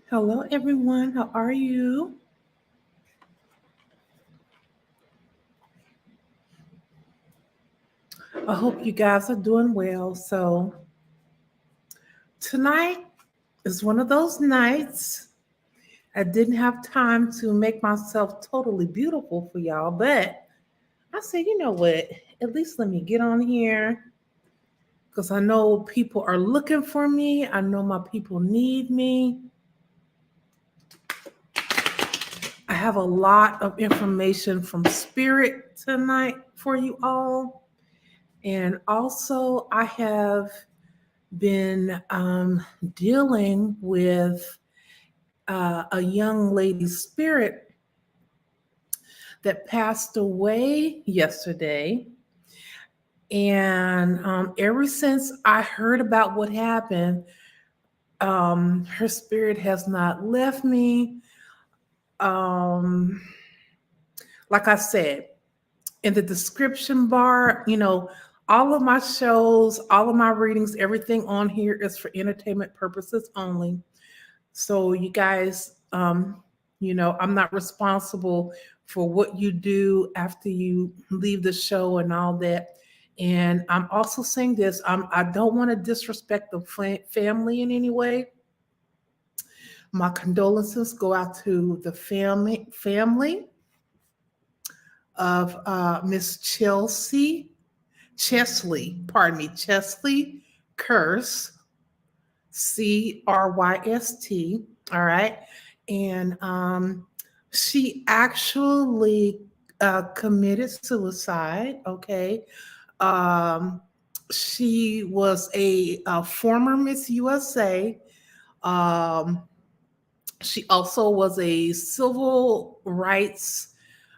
Hello, everyone. How are you? I hope you guys are doing well. Tonight is one of those nights I didn't have time to make myself totally beautiful for y'all, but I said, you know what? At least let me get on here because I know people are looking for me. I know my people need me. I have a lot of information from Spirit tonight for you all. And also, I have been dealing with a young lady's spirit that passed away yesterday. And ever since I heard about what happened, her spirit has not left me. Um, like I said, in the description bar, all of my shows, all of my readings, everything on here is for entertainment purposes only. So you guys, I'm not responsible for what you do after you leave the show and all that. And I'm also saying this: I don't want to disrespect the family in any way. My condolences go out to the family of Miss Chelslie Curse, Cryst. All right. And she actually committed suicide. Okay. Um, she was a former Miss USA. Um, she also was a civil rights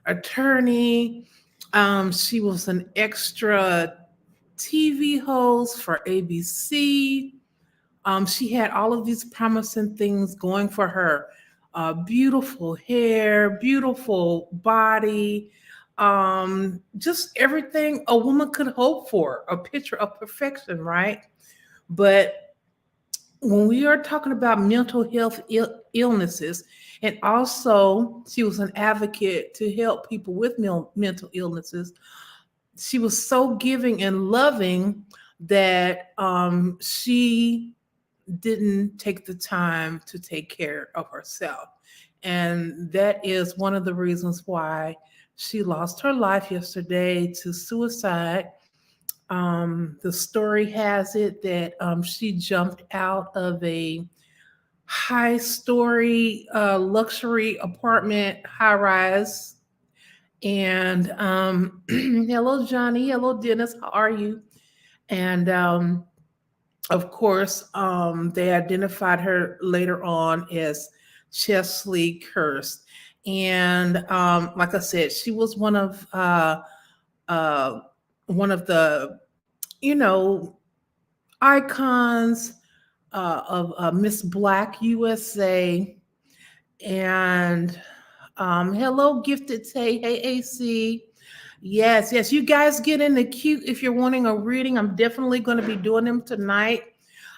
attorney. She was an extra TV host for ABC. She had all of these promising things going for her: beautiful hair, beautiful body, just everything a woman could hope for, a picture of perfection, right? But when we are talking about mental health illnesses, and also she was an advocate to help people with mental illnesses, she was so giving and loving that she didn't take the time to take care of herself. And that is one of the reasons why she lost her life yesterday to suicide. The story has it that she jumped out of a high story luxury apartment, high rise. And hello, Johnny. Hello, Dennis. How are you? And of course, they identified her later on as Chelslie Curse. And like I said, she was uh, one of the, you know, icons of Miss Black USA. And hello, Gifted Tay. Hey, AC. Yes, yes. You guys get in the queue if you're wanting a reading. I'm definitely going to be doing them tonight.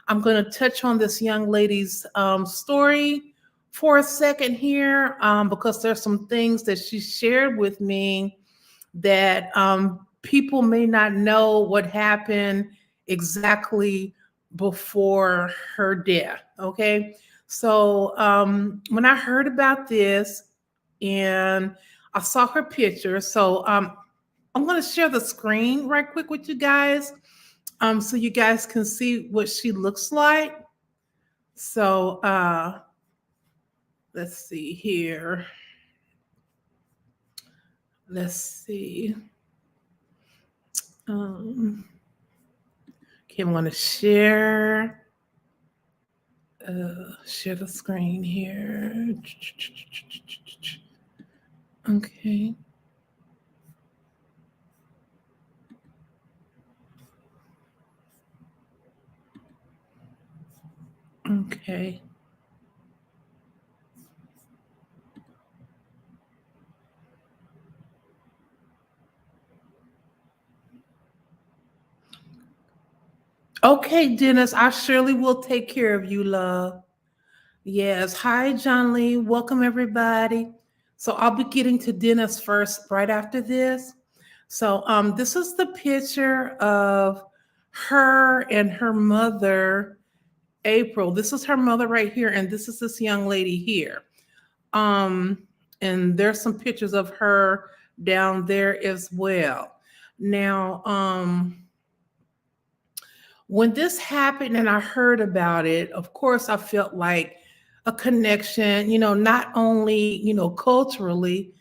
I'm going to touch on this young lady's story for a second here because there's some things that she shared with me that people may not know what happened exactly before her death. Okay. So when I heard about this and I saw her picture, so I'm going to share the screen right quick with you guys so you guys can see what she looks like. So let's see here. Let's see. Um, okay, I'm going to share the screen here. Okay. Okay. Okay, Dennis, I surely will take care of you, love. Yes. Hi, John Lee. Welcome, everybody. So I'll be getting to Dennis first right after this. So this is the picture of her and her mother, April. This is her mother right here, and this is this young lady here. Um, and there's some pictures of her down there as well. Now, when this happened and I heard about it, of course, I felt like a connection, not only, culturally,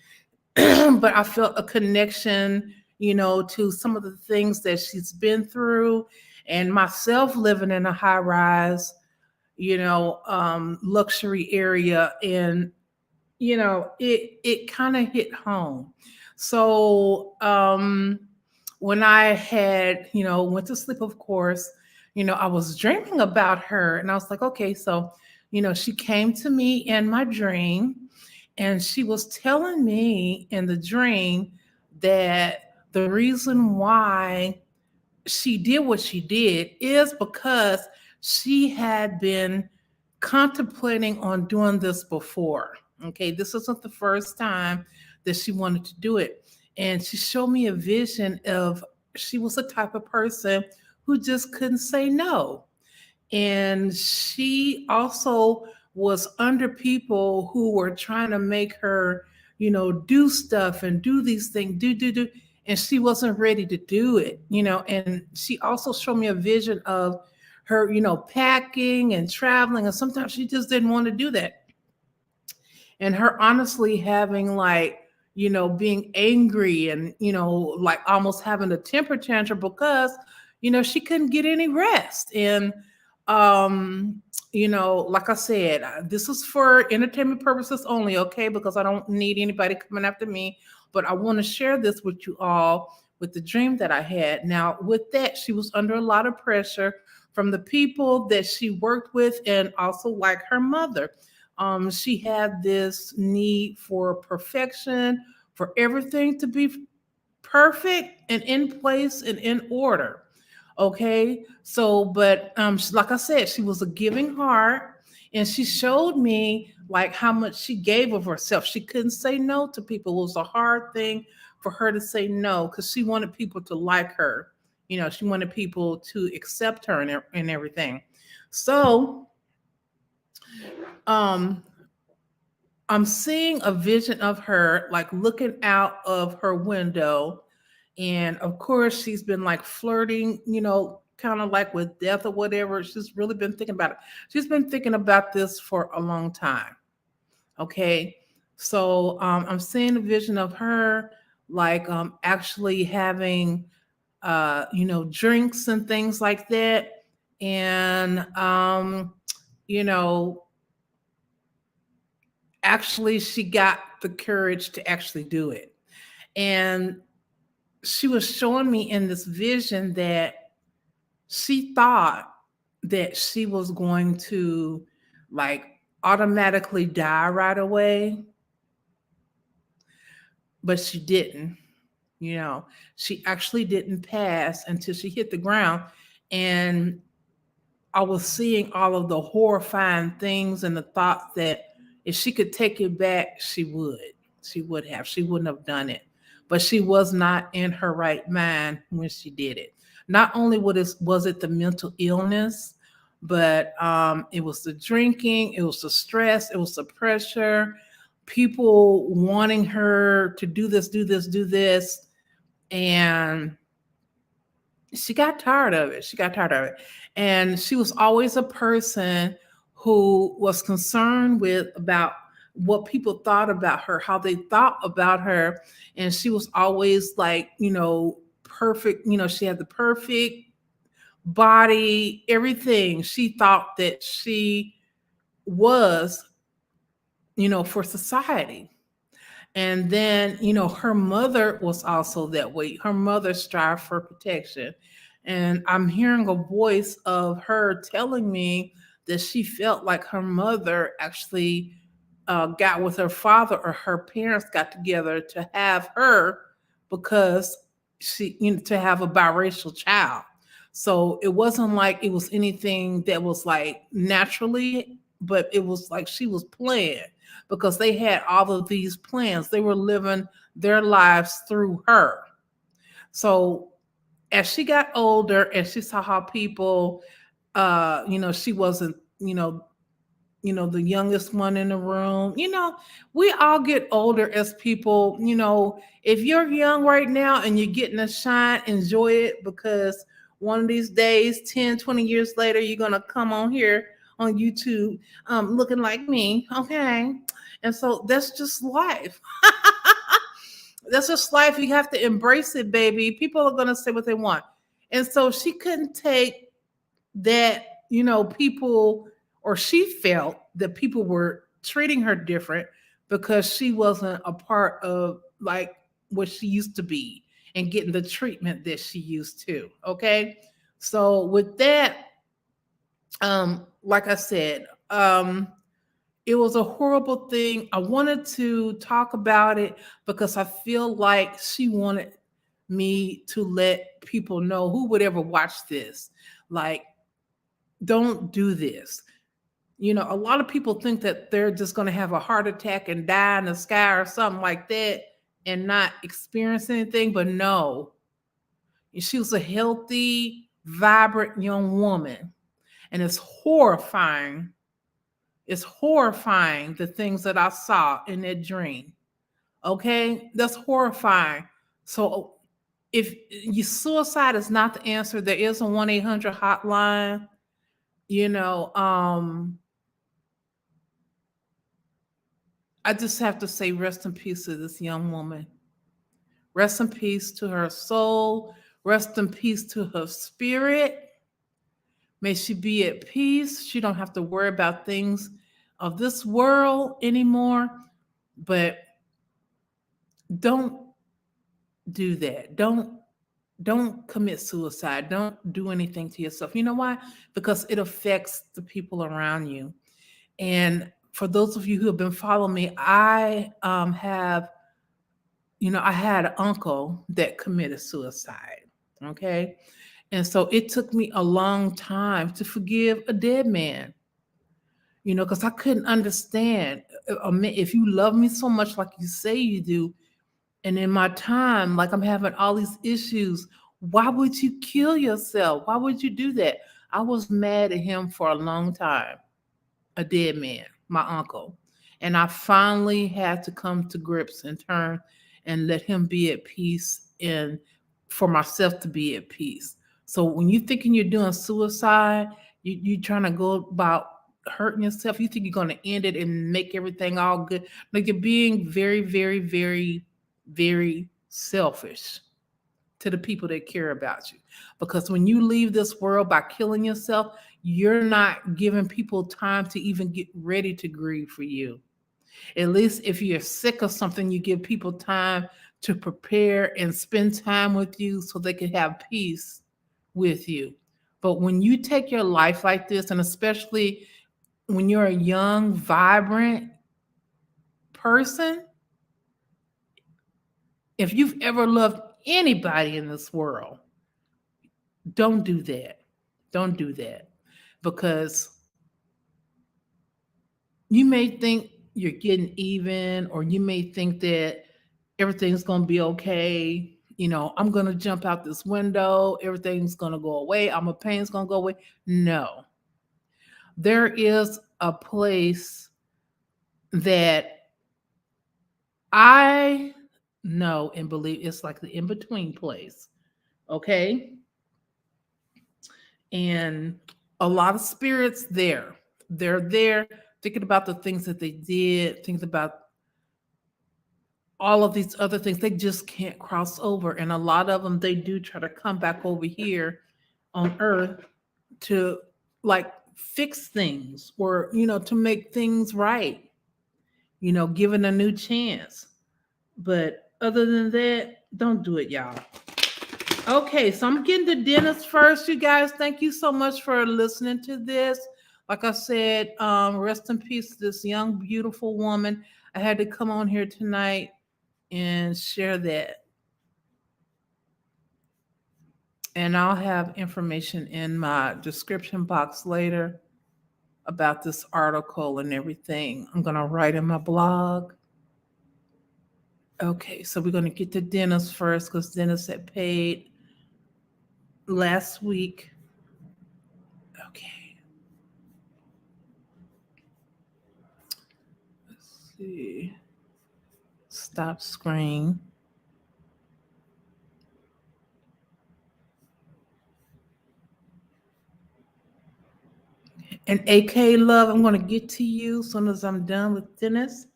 but I felt a connection, to some of the things that she's been through and myself living in a high rise, luxury area. And it kind of hit home. So when I had, went to sleep, of course, I was dreaming about her, and I was like, okay, so she came to me in my dream, and she was telling me in the dream that the reason why she did what she did is because she had been contemplating on doing this before. Okay, this isn't the first time that she wanted to do it. And she showed me a vision of she was the type of person who just couldn't say no. And she also was under people who were trying to make her, do stuff and do these things, do. And she wasn't ready to do it, And she also showed me a vision of her, packing and traveling. And sometimes she just didn't want to do that, and her honestly having like being angry and like almost having a temper tantrum because she couldn't get any rest. And um like I said, this is for entertainment purposes only, okay, because I don't need anybody coming after me, but I want to share this with you all, with the dream that I had. Now with that, she was under a lot of pressure from the people that she worked with, and also like her mother. She had this need for perfection, for everything to be perfect and in place and in order. Okay, so but like I said, she was a giving heart, and she showed me like how much she gave of herself. She couldn't say no to people. It was a hard thing for her to say no because she wanted people to like her. She wanted people to accept her and everything. So um I'm seeing a vision of her like looking out of her window. And of course, she's been like flirting, kind of like with death or whatever. She's really been thinking about it. She's been thinking about this for a long time. Okay. So I'm seeing a vision of her like actually having, drinks and things like that. And, you know, actually, she got the courage to actually do it. And she was showing me in this vision that she thought that she was going to like automatically die right away, but she didn't. She actually didn't pass until she hit the ground. And I was seeing all of the horrifying things and the thoughts that if she could take it back, she would. She would have. She wouldn't have done it. But she was not in her right mind when she did it. Not only was it the mental illness, but it was the drinking, it was the stress, it was the pressure, people wanting her to do this, do this, do this. And she got tired of it. She got tired of it. And she was always a person who was concerned with about what people thought about her, how they thought about her. And she was always like, perfect. She had the perfect body, everything. She thought that she was, for society. And then, her mother was also that way. Her mother strived for protection. And I'm hearing a voice of her telling me that she felt like her mother actually got with her father, or her parents got together to have her because to have a biracial child. So it wasn't like it was anything that was like naturally. but it was like she was playing because they had all of these plans. They were living their lives through her. So as she got older and she saw how people, she wasn't, the youngest one in the room. We all get older as people. If you're young right now and you're getting a shine, enjoy it, because one of these days, 10, 20 years later, you're going to come on here on YouTube looking like me. Okay. And so that's just life. That's just life. You have to embrace it, baby. People are going to say what they want. And so she couldn't take that, people, or she felt that people were treating her different because she wasn't a part of like what she used to be and getting the treatment that she used to. Okay. So with that, like I said, it was a horrible thing. I wanted to talk about it because I feel like she wanted me to let people know, who would ever watch this, like, don't do this. A lot of people think that they're just going to have a heart attack and die in the sky or something like that and not experience anything. But no, she was a healthy, vibrant young woman. And it's horrifying. It's horrifying, the things that I saw in that dream. Okay? That's horrifying. So if suicide is not the answer, there is a 1-800 hotline. You know, I just have to say, rest in peace to this young woman. Rest in peace to her soul. Rest in peace to her spirit. May she be at peace. She don't have to worry about things of this world anymore. But don't do that. Don't commit suicide. Don't do anything to yourself. You know why? Because it affects the people around you. And for those of you who have been following me, I I had an uncle that committed suicide. Okay. And so it took me a long time to forgive a dead man, because I couldn't understand. If you love me so much, like you say you do, and in my time, like I'm having all these issues, why would you kill yourself? Why would you do that? I was mad at him for a long time, a dead man, my uncle. And I finally had to come to grips and turn and let him be at peace, and for myself to be at peace. So when you're thinking you're doing suicide, you trying to go about hurting yourself, you think you're going to end it and make everything all good. Like, you're being very, very, very, very selfish to the people that care about you. Because when you leave this world by killing yourself, you're not giving people time to even get ready to grieve for you. At least if you're sick of something, you give people time to prepare and spend time with you so they can have peace with you. But when you take your life like this, and especially when you're a young, vibrant person, if you've ever loved anybody in this world, don't do that. Don't do that. Because you may think you're getting even, or you may think that everything's going to be okay. I'm going to jump out this window. Everything's going to go away. All my pain's going to go away. No. There is a place that I know and believe, it's like the in-between place. Okay? And a lot of spirits there. They're there thinking about the things that they did, thinking about all of these other things. They just can't cross over. And a lot of them, they do try to come back over here on earth to like fix things, or, to make things right, given a new chance. But other than that, don't do it, y'all. Okay, so I'm getting to Dennis first, you guys. Thank you so much for listening to this. Like I said, rest in peace to this young, beautiful woman. I had to come on here tonight and share that. And I'll have information in my description box later about this article and everything. I'm going to write in my blog. Okay, so we're going to get to Dennis first because Dennis had paid last week. Okay. Let's see. Stop screen. And AK Love, I'm going to get to you as soon as I'm done with Dennis.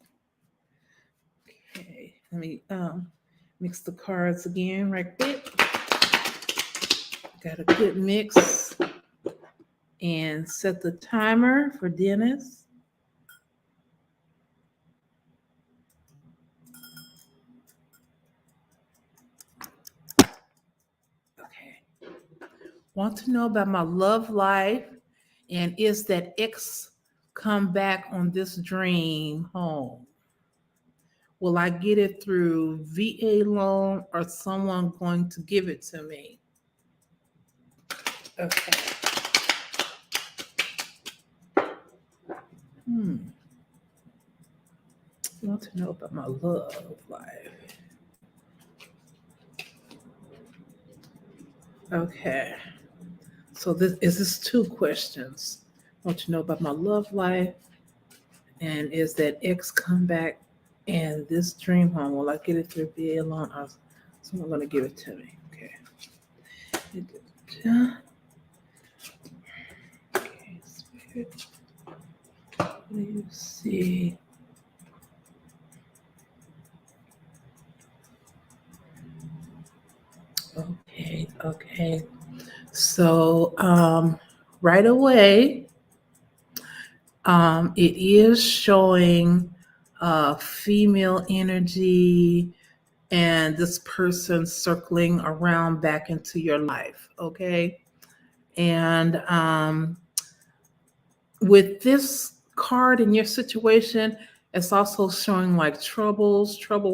Okay, let me mix the cards again right quick. Got a good mix. And set the timer for Dennis. Okay. Want to know about my love life, and is that ex come back on this dream home? Will I get it through VA loan or someone going to give it to me? Okay. I want to know about my love life. Okay. So this 2 questions. I want to know about my love life, and is that ex come back and this dream home? Will I get it through VA loan or someone going to give it to me? Okay. Okay, spirit. Let me see. Okay. So right away, it is showing female energy and this person circling around back into your life. Okay. And with this card in your situation, it's also showing like trouble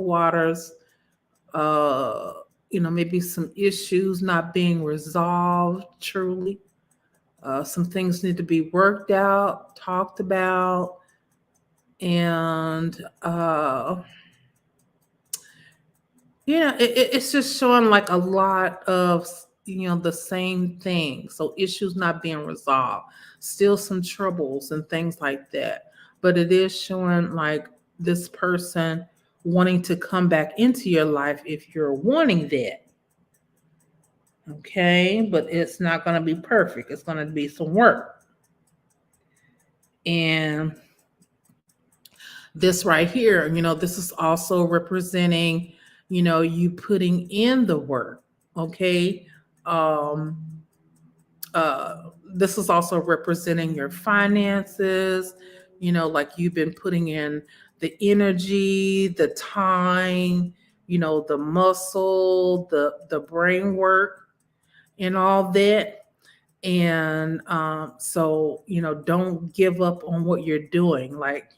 waters, uh, maybe some issues not being resolved truly. Some things need to be worked out, talked about, and it's just showing like a lot of the same thing. So issues not being resolved, still some troubles and things like that. But it is showing like this person wanting to come back into your life if you're wanting that. Okay, but it's not going to be perfect. It's going to be some work. And this right here, this is also representing, you putting in the work. Okay. Um, this is also representing your finances, like you've been putting in the energy, the time, the muscle, the brain work and all that. And so don't give up on what you're doing. Like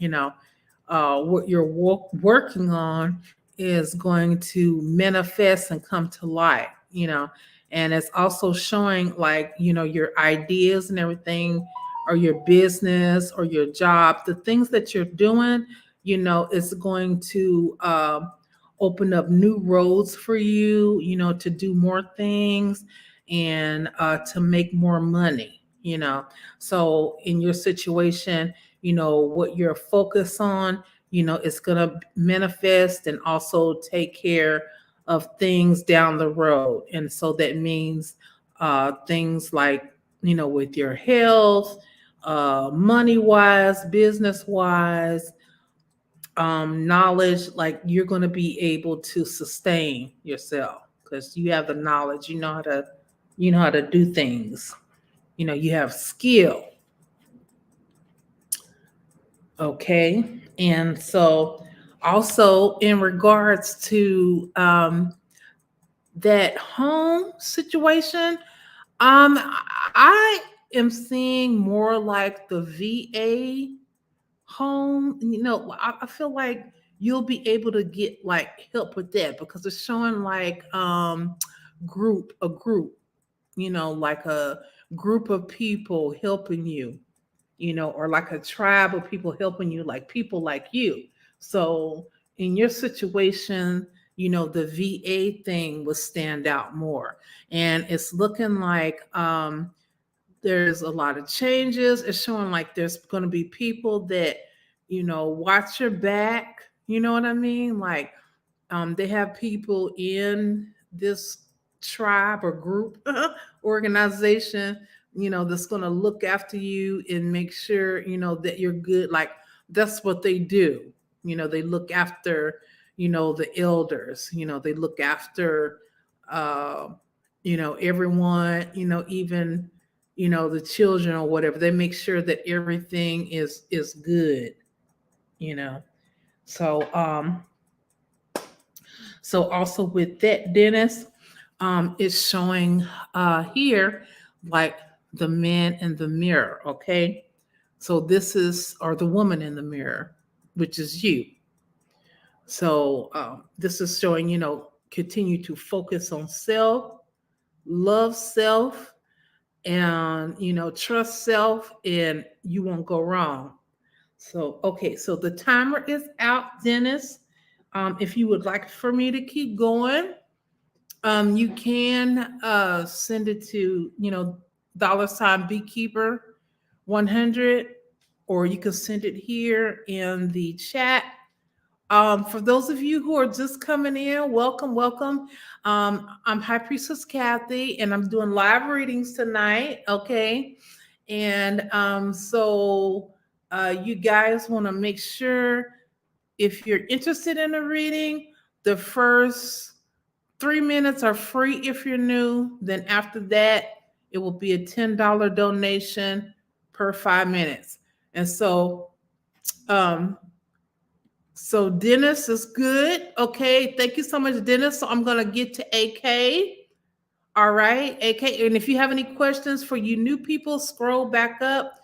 what you're working on is going to manifest and come to light. And it's also showing like your ideas and everything, or your business or your job, the things that you're doing, is going to open up new roads for you, to do more things and to make more money. So in your situation, what you're focused on, is going to manifest and also take care of things down the road. And so that means things like, with your health, money wise, business wise, knowledge, like you're going to be able to sustain yourself because you have the knowledge, you know how to do things, you have skill. Okay. And so also in regards to that home situation, I am seeing more like the VA home. I feel like you'll be able to get like help with that because it's showing like a group, like a group of people helping you, or like a tribe of people helping you, like people like you. So in your situation, the VA thing will stand out more. And it's looking like there's a lot of changes. It's showing like there's going to be people that, watch your back. You know what I mean? Like they have people in this tribe or group organization, that's going to look after you and make sure, that you're good. Like that's what they do. They look after, the elders, they look after, uh, everyone, even, the children or whatever. They make sure that everything is good, you know. So, so also with that, Dennis, it's showing here like the man in the mirror. Okay, so this is, or the woman in the mirror, which is you. So this is showing, continue to focus on self, love self, and trust self, and you won't go wrong. So okay, so the timer is out, Dennis. If you would like for me to keep going, you can send it to, $ beekeeper 100, or you can send it here in the chat. For those of you who are just coming in, welcome, welcome. I'm High Priestess Kathy, and I'm doing live readings tonight. Okay, and so you guys want to make sure, if you're interested in a reading, the first 3 minutes are free if you're new. Then after that, it will be a $10 donation per 5 minutes. And um, so Dennis is good. Okay, thank you so much, Dennis. So I'm gonna get to AK. All right, AK. And if you have any questions for you new people, scroll back up.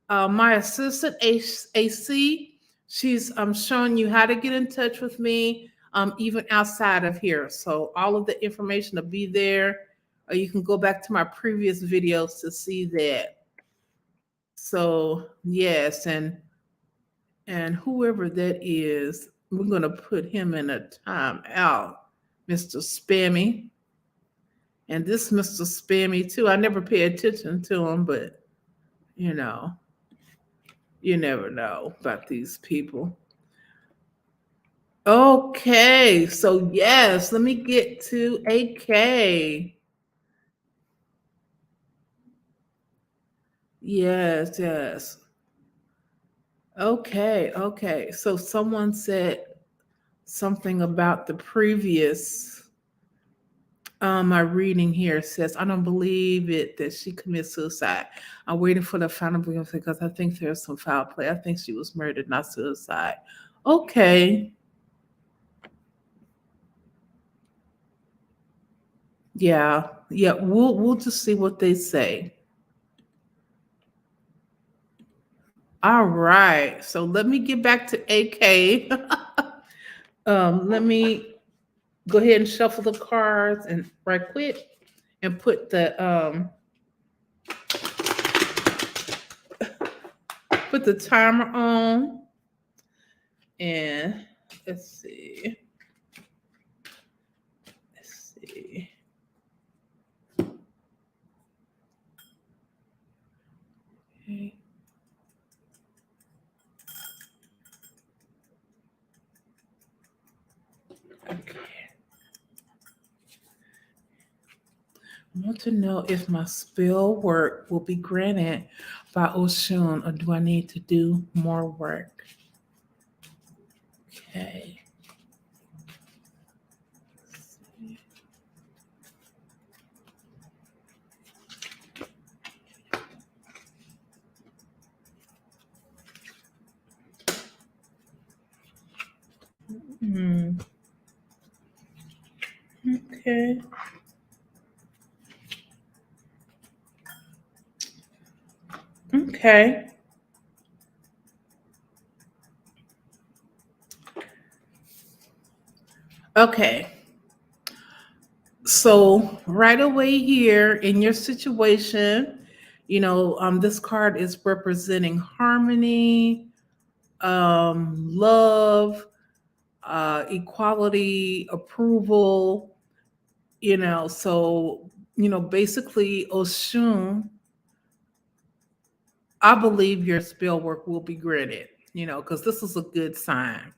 My assistant AC, she's showing you how to get in touch with me, even outside of here. So all of the information will be there. Or you can go back to my previous videos to see that. So yes, and whoever that is, we're going to put him in a timeout, Mr. Spammy. And this Mr. Spammy, too. I never pay attention to him, but, you never know about these people. Okay, so yes, let me get to AK. Yes, yes. Okay. So someone said something about the previous. My reading here says, I don't believe it that she committed suicide. I'm waiting for the final verdict because I think there's some foul play. I think she was murdered, not suicide. Okay. Yeah. We'll just see what they say. All right. So let me get back to AK. Let me go ahead and shuffle the cards and right quick and put the timer on. And let's see. Okay. I want to know if my spell work will be granted by Oshun, or do I need to do more work? Okay. Okay. Okay. Okay. So right away here in your situation, This card is representing harmony, love, equality, approval, so, basically, Oshun, I believe your spell work will be granted, because this is a good sign,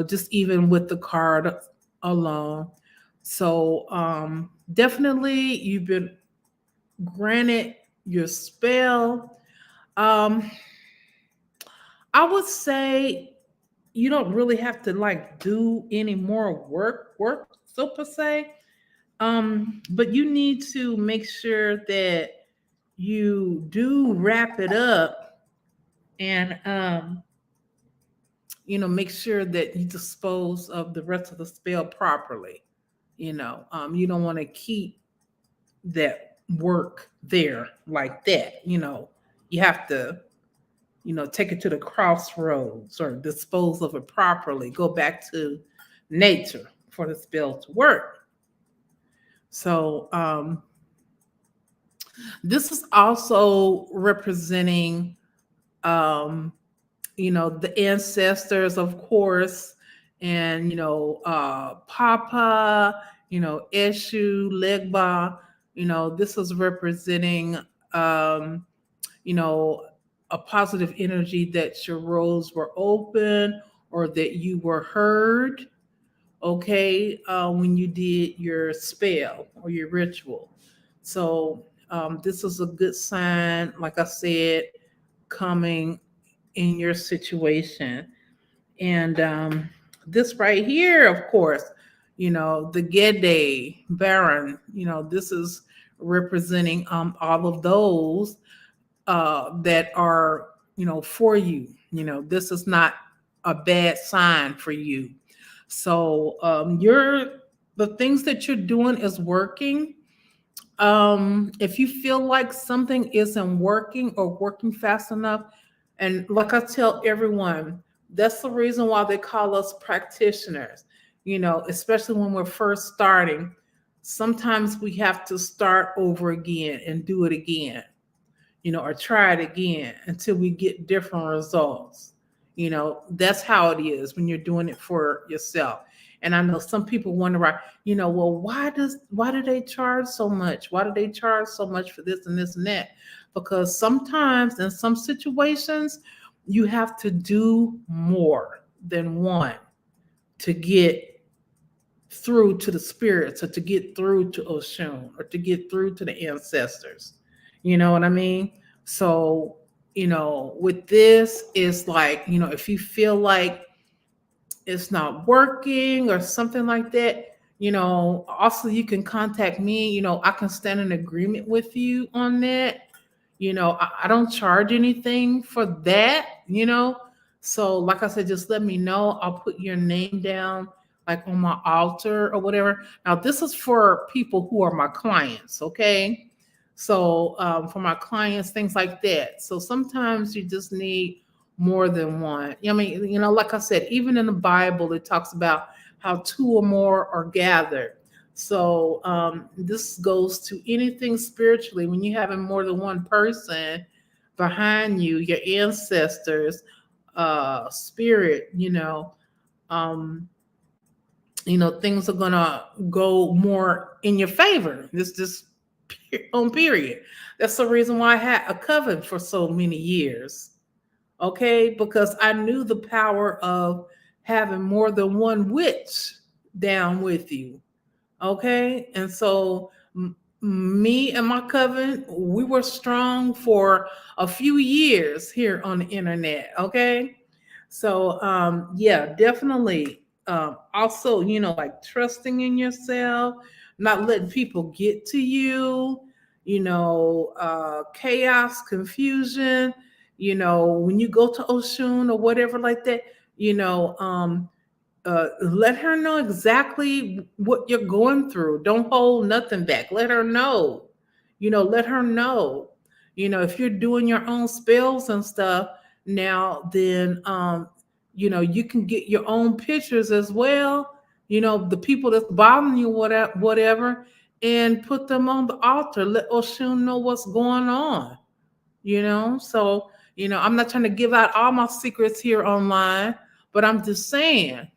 just even with the card alone. So, definitely you've been granted your spell. Um, I would say you don't really have to like do any more work so per se. But you need to make sure that you do wrap it up and make sure that you dispose of the rest of the spell properly. You don't want to keep that work there like that. You have to take it to the crossroads or dispose of it properly, go back to nature for the spell to work. So, this is also representing, um, the ancestors, of course, and, Papa, Eshu, Legba, this is representing, um, you know, a positive energy that your roads were open or that you were heard, okay, when you did your spell or your ritual. So, this is a good sign, like I said, coming in your situation. And this right here, of course, the Gede Baron, this is representing all of those that are, for you. This is not a bad sign for you. So, the things that you're doing is working. If you feel like something isn't working or working fast enough, and like I tell everyone, that's the reason why they call us practitioners, especially when we're first starting. Sometimes we have to start over again and do it again, or try it again until we get different results. That's how it is when you're doing it for yourself. And I know some people wonder, right, well, why do they charge so much? Why do they charge so much for this and this and that? Because sometimes in some situations, you have to do more than one to get through to the spirits or to get through to Oshun or to get through to the ancestors. You know what I mean? So, with this, it's like, if you feel like it's not working or something like that, also you can contact me. I can stand in agreement with you on that. I don't charge anything for that, So, like I said, just let me know. I'll put your name down, like on my altar or whatever. Now, this is for people who are my clients, okay? So, for my clients, things like that. So, sometimes you just need more than one. I mean, like I said, even in the Bible, it talks about how two or more are gathered. So, this goes to anything spiritually. When you're having more than one person behind you, your ancestors, spirit, um, things are gonna go more in your favor. This just on period. That's the reason why I had a coven for so many years. Okay, because I knew the power of having more than one witch down with you. Okay, and so me and my coven, we were strong for a few years here on the internet. Okay, so yeah, definitely. Also, like trusting in yourself, not letting people get to you. Chaos, confusion. When you go to Oshun or whatever like that, let her know exactly what you're going through. Don't hold nothing back. Let her know. Let her know. If you're doing your own spells and stuff now, then you can get your own pictures as well. The people that's bothering you, whatever, and put them on the altar. Let Oshun know what's going on. So I'm not trying to give out all my secrets here online, but I'm just saying,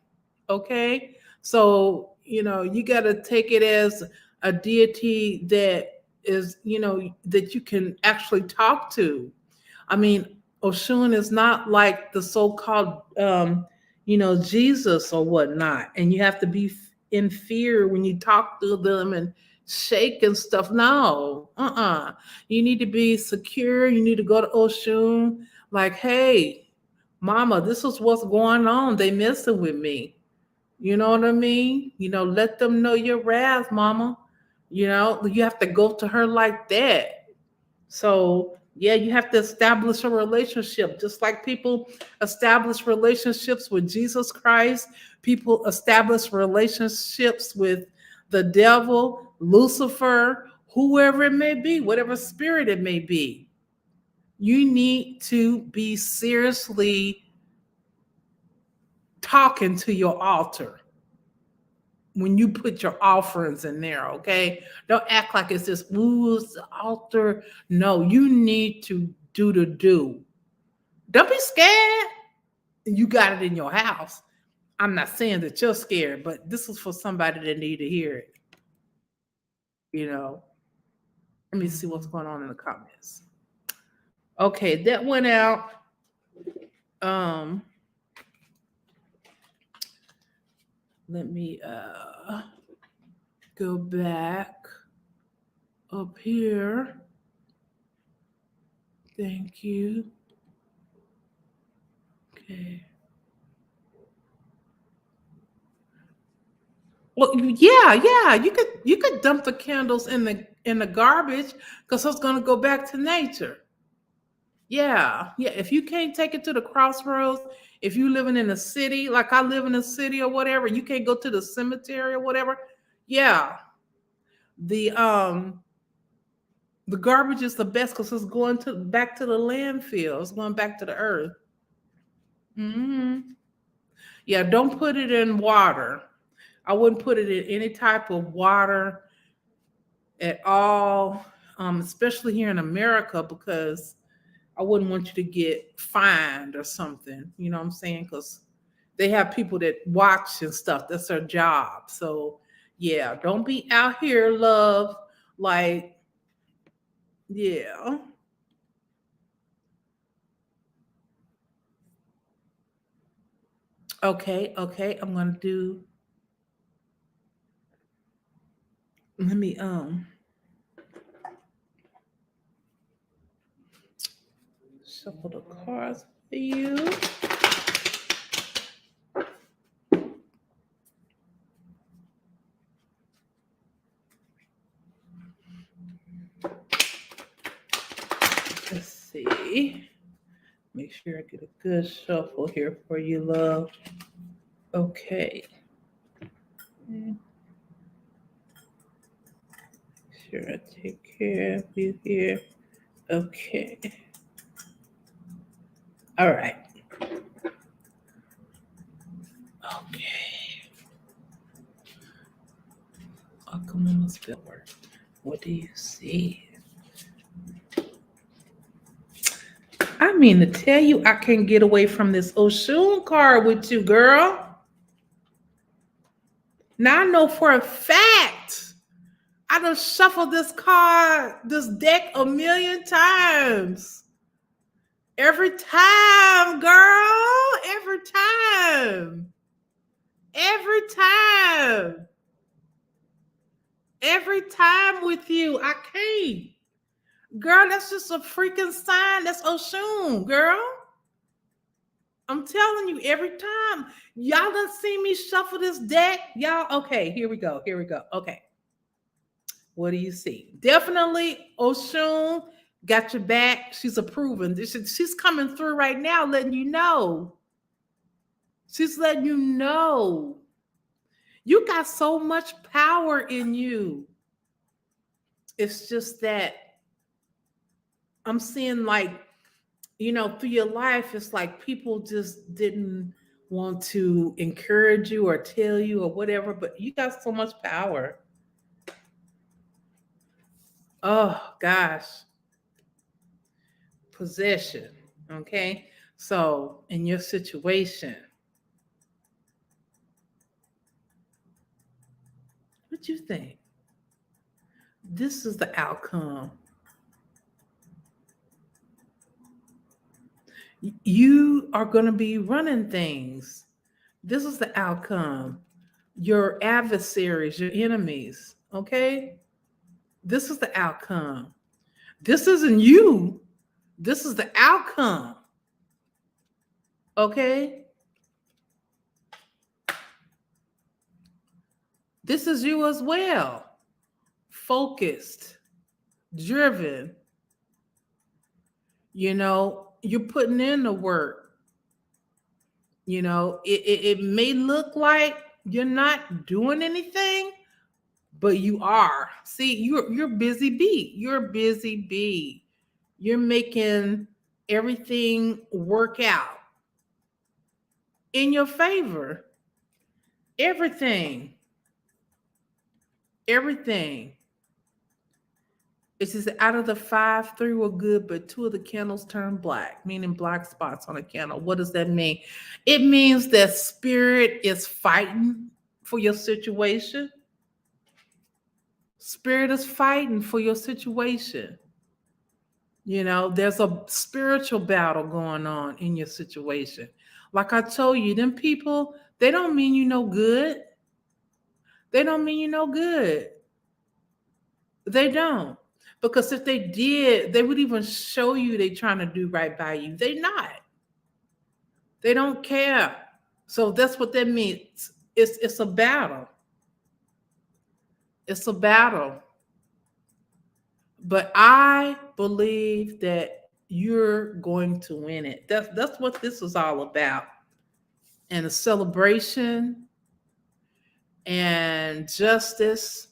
okay? So, you got to take it as a deity that is, that you can actually talk to. I mean, Oshun is not like the so-called, Jesus or whatnot, and you have to be in fear when you talk to them and shake and stuff. No, You need to be secure. You need to go to Oshun, like, hey, Mama, this is what's going on. They messing with me. You know what I mean? Let them know your wrath, Mama. You have to go to her like that. So, yeah, you have to establish a relationship, just like people establish relationships with Jesus Christ. People establish relationships with the devil, Lucifer, whoever it may be, whatever spirit it may be. You need to be seriously talking to your altar when you put your offerings in there, okay? Don't act like it's this, ooh, it's the altar. No, you need to do the do. Don't be scared. You got it in your house. I'm not saying that you're scared, but this is for somebody that need to hear it. Let me see what's going on in the comments. Okay, that went out. Let me go back up here. Thank you. Okay. Well, yeah. You could dump the candles in the garbage because it's gonna go back to nature. Yeah. If you can't take it to the crossroads, if you living in a city, like I live in a city or whatever, you can't go to the cemetery or whatever. Yeah. The garbage is the best because it's going back to the landfill. It's going back to the earth. Yeah, don't put it in water. I wouldn't put it in any type of water at all, especially here in America, because I wouldn't want you to get fined or something. You know what I'm saying? Because they have people that watch and stuff. That's their job. So, yeah, don't be out here, love. Like, yeah. Okay. I'm going to do, let me, shuffle the cards for you. Let's see. Make sure I get a good shuffle here for you, love. Okay. Make sure I take care of you here. Okay. All right. Okay. Welcome on the spiller. What do you see? I mean to tell you, I can't get away from this Oshun card with you, girl. Now I know for a fact I done shuffled this deck a million times. Every time, girl. Every time. Every time. Every time with you. I can't. Girl, that's just a freaking sign. That's Oshun, girl. I'm telling you, every time. Y'all done see me shuffle this deck. Y'all, okay, here we go. Okay. What do you see? Definitely Oshun got your back. She's approving. She's coming through right now, letting you know. She's letting you know. You got so much power in you. It's just that I'm seeing, like, through your life, it's like people just didn't want to encourage you or tell you or whatever, but you got so much power. Oh gosh, possession. Okay. So in your situation, what you think? This is the outcome. You are going to be running things. This is the outcome. Your adversaries, your enemies. Okay. This is the outcome. This isn't you. This is the outcome. Okay. This is you as well. Focused, driven. You're putting in the work. It may look like you're not doing anything, but you are. See, you're busy bee. You're a busy bee. You're making everything work out in your favor. Everything. Everything. It says out of the five, three were good, but two of the candles turned black, meaning black spots on a candle. What does that mean? It means that spirit is fighting for your situation. Spirit is fighting for your situation. There's a spiritual battle going on in your situation. Like I told you, them people, they don't mean you no good. They don't mean you no good. They don't. Because if they did, they would even show you they trying to do right by you. They not. They don't care. So that's what that means. It's a battle. It's a battle. But I believe that you're going to win it. That's what this is all about. And a celebration and justice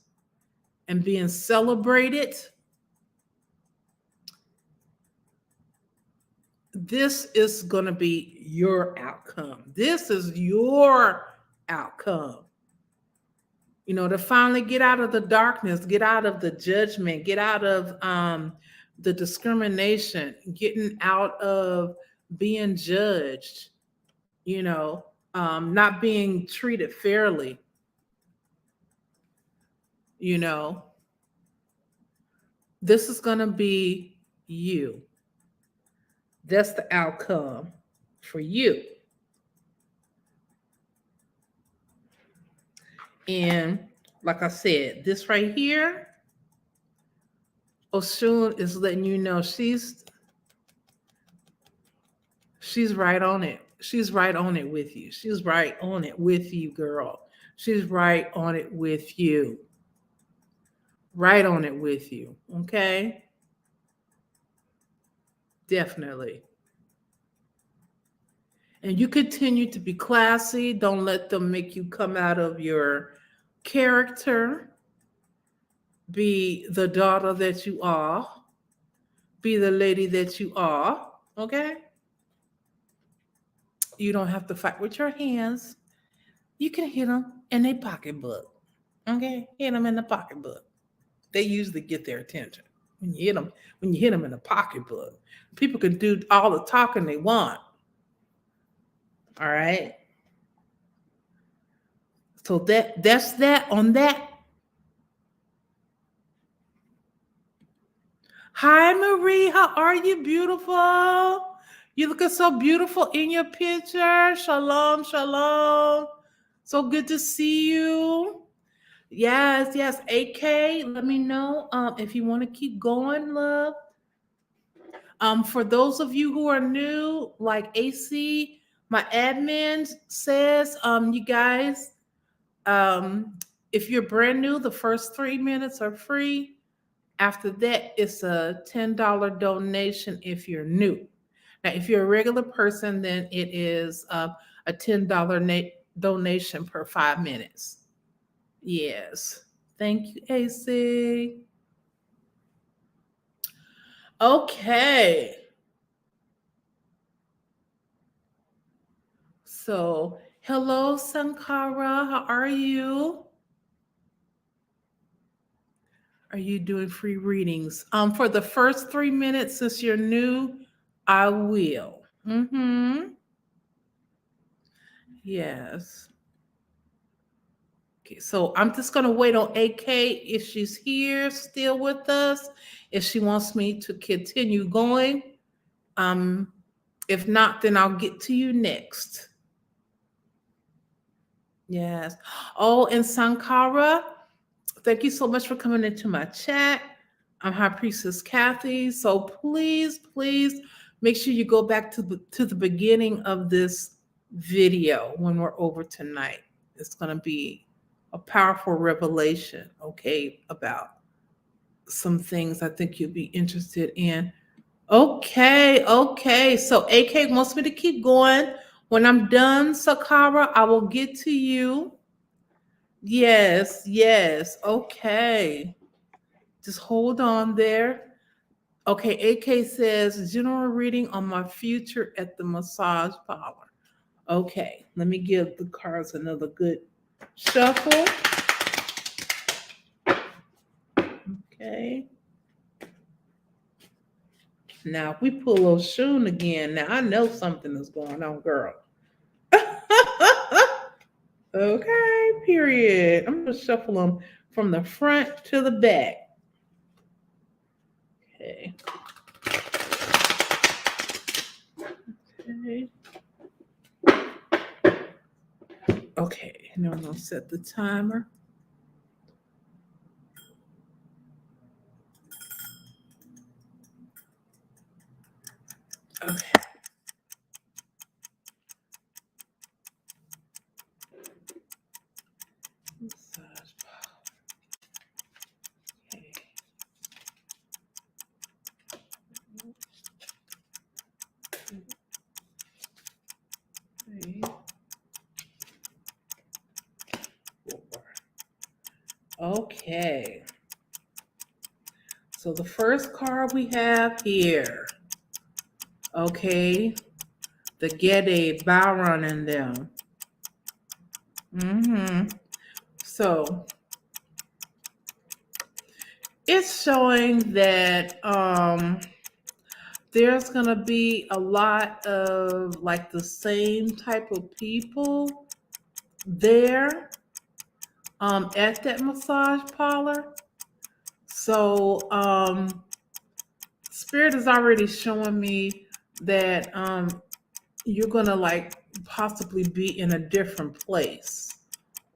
and being celebrated. This is going to be your outcome. This is your outcome. To finally get out of the darkness, get out of the judgment, get out of the discrimination, getting out of being judged, not being treated fairly, you know. This is going to be you. That's the outcome for you. And like I said, this right here, Oshun is letting you know she's right on it. She's right on it with you. She's right on it with you, girl. She's right on it with you. Right on it with you. Okay? Definitely. And you continue to be classy. Don't let them make you come out of your character. Be the daughter that you are. Be the lady that you are. Okay? You don't have to fight with your hands. You can hit them in their pocketbook. Okay? Hit them in the pocketbook. They usually get their attention. When you hit them in the pocketbook, people can do all the talking they want. All right? So that's that on that. Hi, Marie. How are you, beautiful? You looking so beautiful in your picture. Shalom, shalom. So good to see you. Yes, yes. AK, let me know if you want to keep going, love. For those of you who are new, like AC, my admin says, you guys, if you're brand new, the first 3 minutes are free. After that, it's a $10 donation if you're new. Now, if you're a regular person, then it is a $10 donation per 5 minutes. Yes. Thank you, AC. Okay. So, hello, Sankara. How are you? Are you doing free readings? For the first 3 minutes, since you're new, I will. Yes. Okay, so I'm just gonna wait on AK if she's here still with us, if she wants me to continue going. Um, if not, then I'll get to you next. Yes. Oh, and Sankara, thank you so much for coming into my chat. I'm High Priestess Kathy. So please make sure you go back to the beginning of this video when we're over tonight. It's going to be a powerful revelation, okay, about some things I think you'll be interested in. Okay. So AK wants me to keep going. When I'm done, Sakara, I will get to you. Yes. Okay. Just hold on there. Okay, AK says general reading on my future at the massage parlor. Okay, let me give the cards another good shuffle. Okay. Now, if we pull Oshun again, now I know something is going on, girl. Okay, period. I'm going to shuffle them from the front to the back. Okay. Okay, now I'm going to set the timer. Okay. Massage. Okay. Three, 4. Okay. So the first card we have here, okay, the Gede, Byron, and them. So it's showing that there's gonna be a lot of like the same type of people there at that massage parlor. So Spirit is already showing me that you're gonna like possibly be in a different place.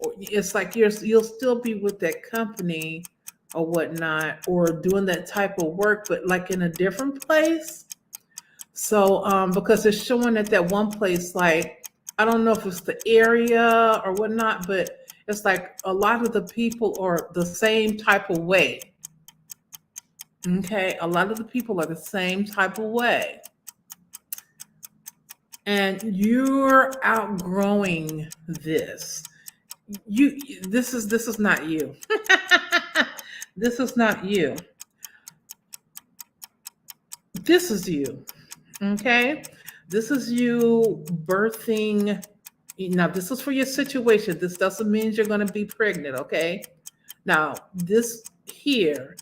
Or it's like you'll still be with that company or whatnot, or doing that type of work, but like in a different place. So because it's showing at that one place, like I don't know if it's the area or whatnot, but it's like a lot of the people are the same type of way. Okay, a lot of the people are the same type of way. And you're outgrowing this. This is not you. This is not you. This is you. Okay? This is you birthing. Now, this is for your situation. This doesn't mean you're going to be pregnant, okay? Now, this here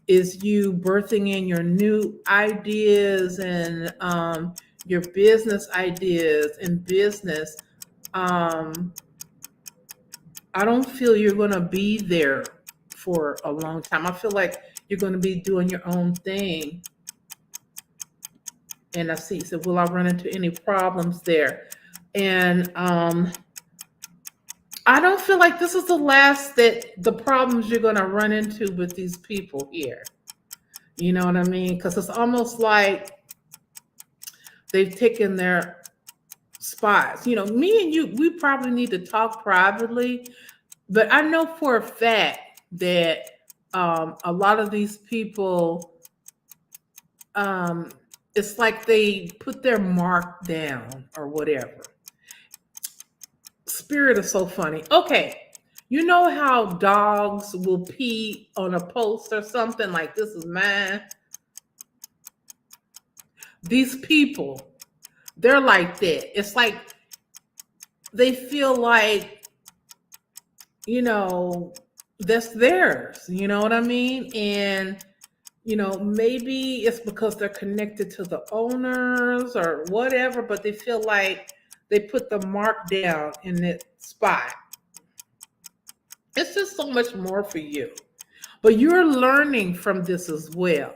is you birthing in your new ideas and your business ideas and business. I don't feel you're going to be there for a long time. I feel like you're going to be doing your own thing. And I see, so will I run into any problems there? And I don't feel like this is the problems you're going to run into with these people here. You know what I mean? Because it's almost like they've taken their spots. You know, me and you, we probably need to talk privately, but I know for a fact that a lot of these people, it's like they put their mark down or whatever. Spirit is so funny. Okay. You know how dogs will pee on a post or something like this is mine? These people, they're like that. It's like they feel like, you know, that's theirs. You know what I mean? And maybe it's because they're connected to the owners or whatever, but they feel like they put the mark down in that spot. It's just so much more for you. But you're learning from this as well.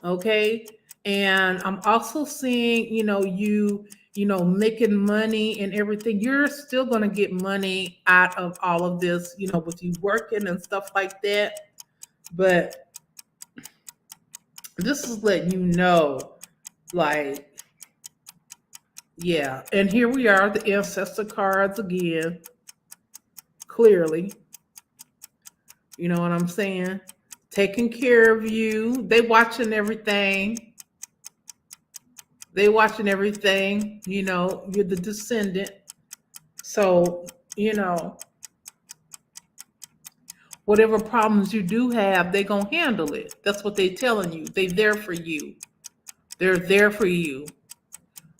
Okay. And I'm also seeing, making money and everything. You're still going to get money out of all of this, with you working and stuff like that. But this is letting you know, like, yeah. And here we are, the Ancestor Cards again. Clearly. You know what I'm saying? Taking care of you. They watching everything. They watching everything. You're the descendant. So, whatever problems you do have, they're going to handle it. That's what they're telling you. They're there for you. They're there for you.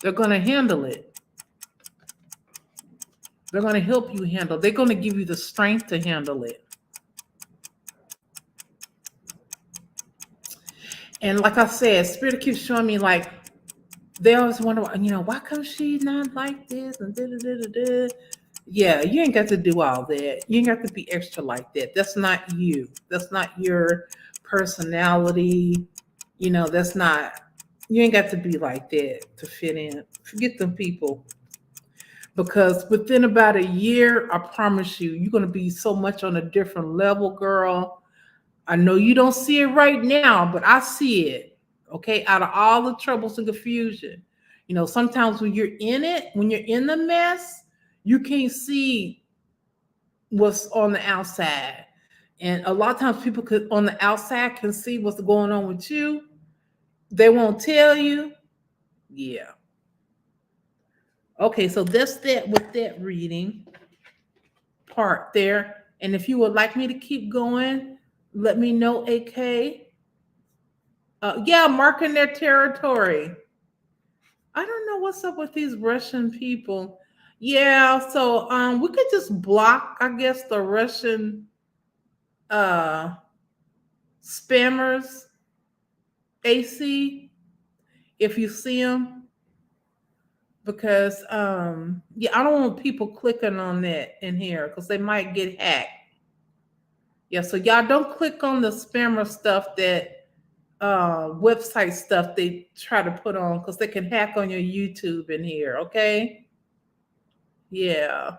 They're going to handle it. They're going to help you handle it. They're going to give you the strength to handle it. And like I said, Spirit keeps showing me, like, they always wonder, why come she not like this? And da-da-da-da-da. Yeah, you ain't got to do all that. You ain't got to be extra like that. That's not you. That's not your personality. That's not, you ain't got to be like that to fit in. Forget them people. Because within about a year, I promise you, you're going to be so much on a different level, girl. I know you don't see it right now, but I see it. Okay, out of all the troubles and confusion, sometimes when you're in it, when you're in the mess, you can't see what's on the outside. And a lot of times people on the outside can see what's going on with you. They won't tell you. Yeah. Okay, so that's that with that reading part there. And if you would like me to keep going, let me know, AK. Yeah, marking their territory. I don't know what's up with these Russian people. Yeah, so we could just block, I guess, the Russian spammers, AC, if you see them, because yeah, I don't want people clicking on that in here because they might get hacked. Yeah, so y'all don't click on the spammer stuff, that website stuff they try to put on, because they can hack on your YouTube in here. Okay. Yeah.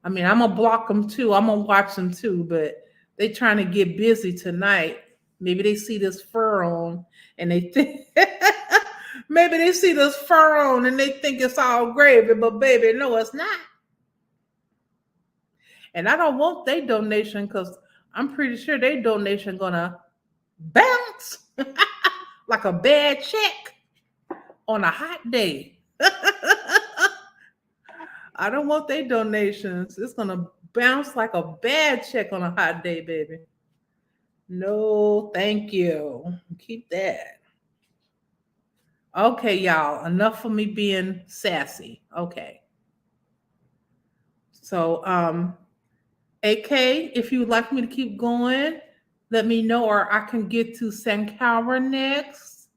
I mean, I'm gonna block them too. I'm gonna watch them too, but they trying to get busy tonight. Maybe they see this fur on and they think maybe they see this fur on and they think it's all gravy, but baby, no, it's not. And I don't want their donation, because I'm pretty sure their donation gonna bounce like a bad check on a hot day. I don't want their donations. It's gonna bounce like a bad check on a hot day, baby. No, thank you. Keep that. Okay, y'all. Enough of me being sassy. Okay. So, AK, if you would like me to keep going, let me know, or I can get to Sankara next.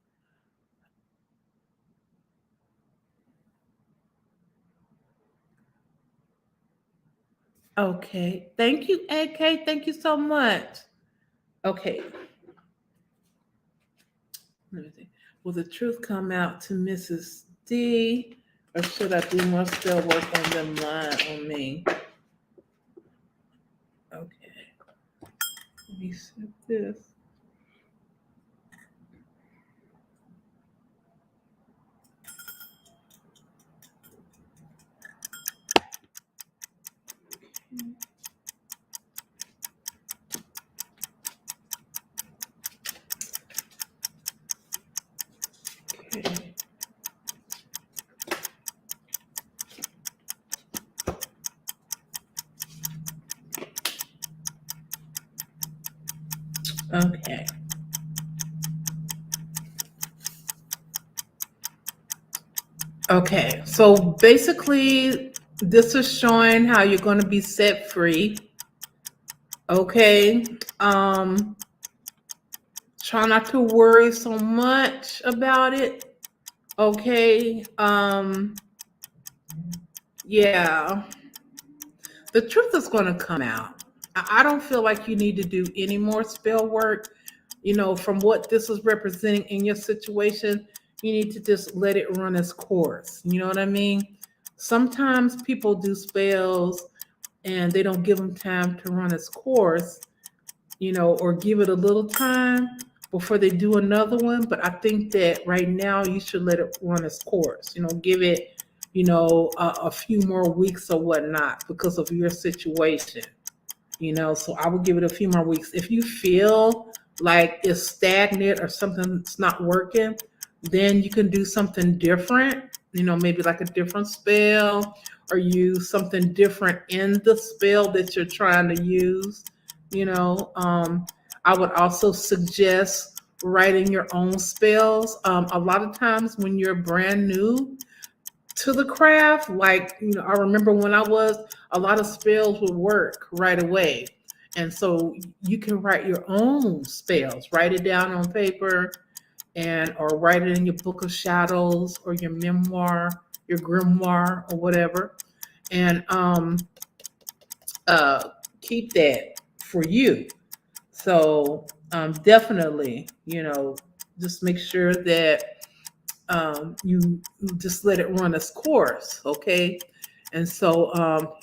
Okay. Thank you, AK. Thank you so much. Okay. Let me see. Will the truth come out to Mrs. D, or should I do more spell work on them lying on me? Okay. Let me set this. Okay. Okay. Okay. So basically, this is showing how you're going to be set free. Okay. Try not to worry so much about it. Okay. Yeah. The truth is going to come out. I don't feel like you need to do any more spell work. From what this is representing in your situation, you need to just let it run its course. You know what I mean? Sometimes people do spells and they don't give them time to run its course, or give it a little time before they do another one. But I think that right now you should let it run its course. Give it, a few more weeks or whatnot because of your situation. So I would give it a few more weeks. If you feel like it's stagnant or something's not working, then you can do something different, maybe like a different spell or use something different in the spell that you're trying to use. I would also suggest writing your own spells. A lot of times when you're brand new to the craft, like, I remember when I was, a lot of spells would work right away. And so you can write your own spells, write it down on paper or write it in your book of shadows or your memoir, your grimoire or whatever. And keep that for you. So definitely, just make sure that you just let it run its course, okay? And so,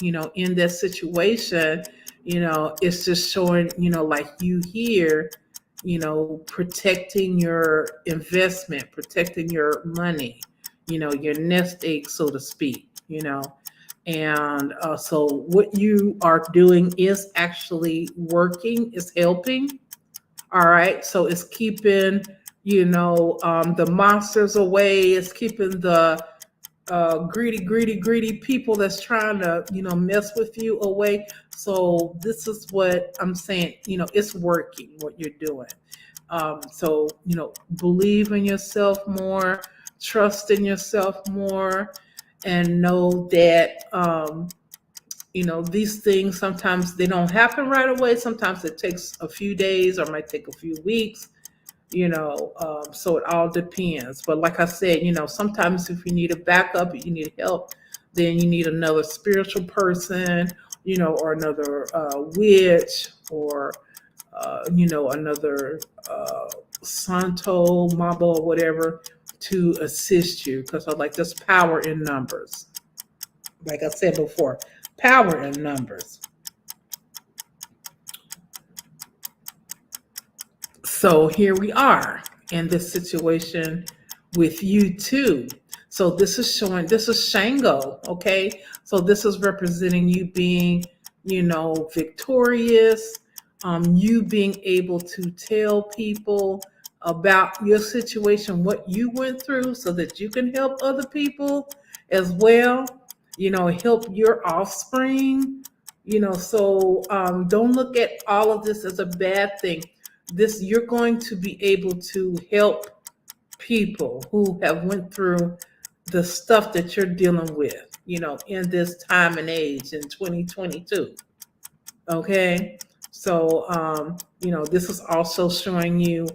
in that situation, it's just showing, like you here, protecting your investment, protecting your money, your nest egg, so to speak, And so what you are doing is actually working, is helping. All right. So it's keeping, the monsters away. It's keeping the greedy people that's trying to, mess with you away. So this is what I'm saying. It's working what you're doing. So, believe in yourself more, trust in yourself more, and know that, these things sometimes they don't happen right away. Sometimes it takes a few days or might take a few weeks, so it all depends. But like I said, sometimes if you need a backup, you need help, then you need another spiritual person, or another witch or, another santo, mambo, or whatever to assist you because I like this power in numbers. Like I said before, power in numbers. So here we are in this situation with you too. So this is showing, this is Shango, okay? So this is representing you being, victorious, you being able to tell people about your situation, what you went through, so that you can help other people as well, help your offspring, so don't look at all of this as a bad thing. This, you're going to be able to help people who have went through the stuff that you're dealing with, in this time and age in 2022. Okay. So, this is also showing you,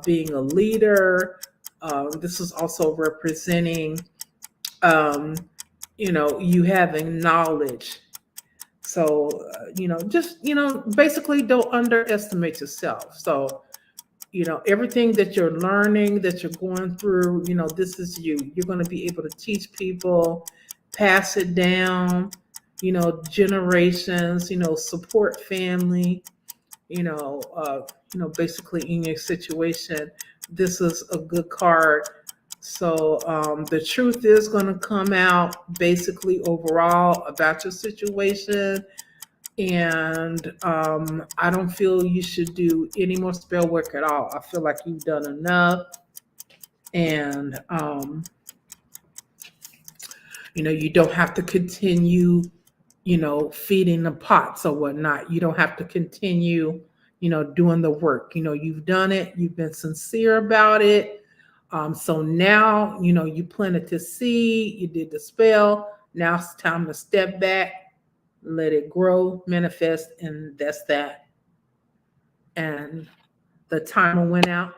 being a leader. This is also representing, you having knowledge. So, just, basically don't underestimate yourself. So, everything that you're learning, that you're going through, this is you. You're going to be able to teach people, pass it down, generations, support family, basically in your situation. This is a good card. So the truth is going to come out basically overall about your situation. And I don't feel you should do any more spell work at all. I feel like you've done enough. And, you don't have to continue, feeding the pots or whatnot. You don't have to continue, doing the work. You've done it. You've been sincere about it. So now, you planted the seed. You did the spell. Now it's time to step back, let it grow, manifest, and that's that. And the timer went out.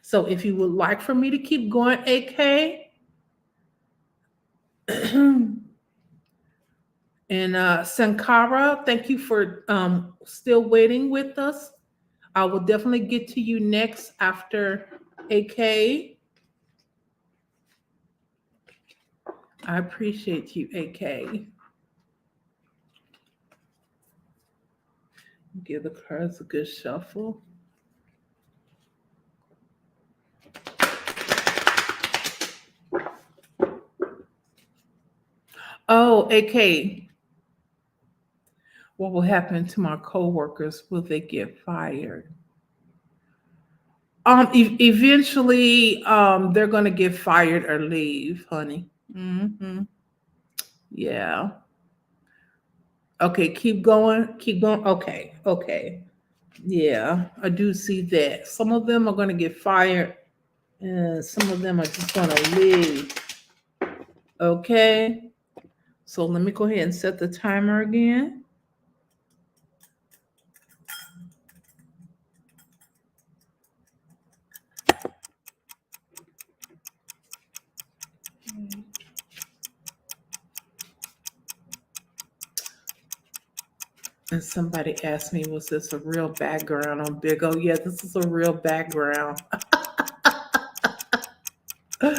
So if you would like for me to keep going, AK, and Sankara, thank you for still waiting with us. I will definitely get to you next after AK. I appreciate you, AK. Give the cards a good shuffle. Oh, AK. What will happen to my coworkers? Will they get fired? Eventually, they're gonna get fired or leave, honey. Mm-hmm. Yeah. Okay, keep going. Keep going. Okay. Okay. Yeah, I do see that. Some of them are gonna get fired, and some of them are just gonna leave. Okay. So let me go ahead and set the timer again. And somebody asked me, was this a real background on Big O? Yeah, this is a real background. They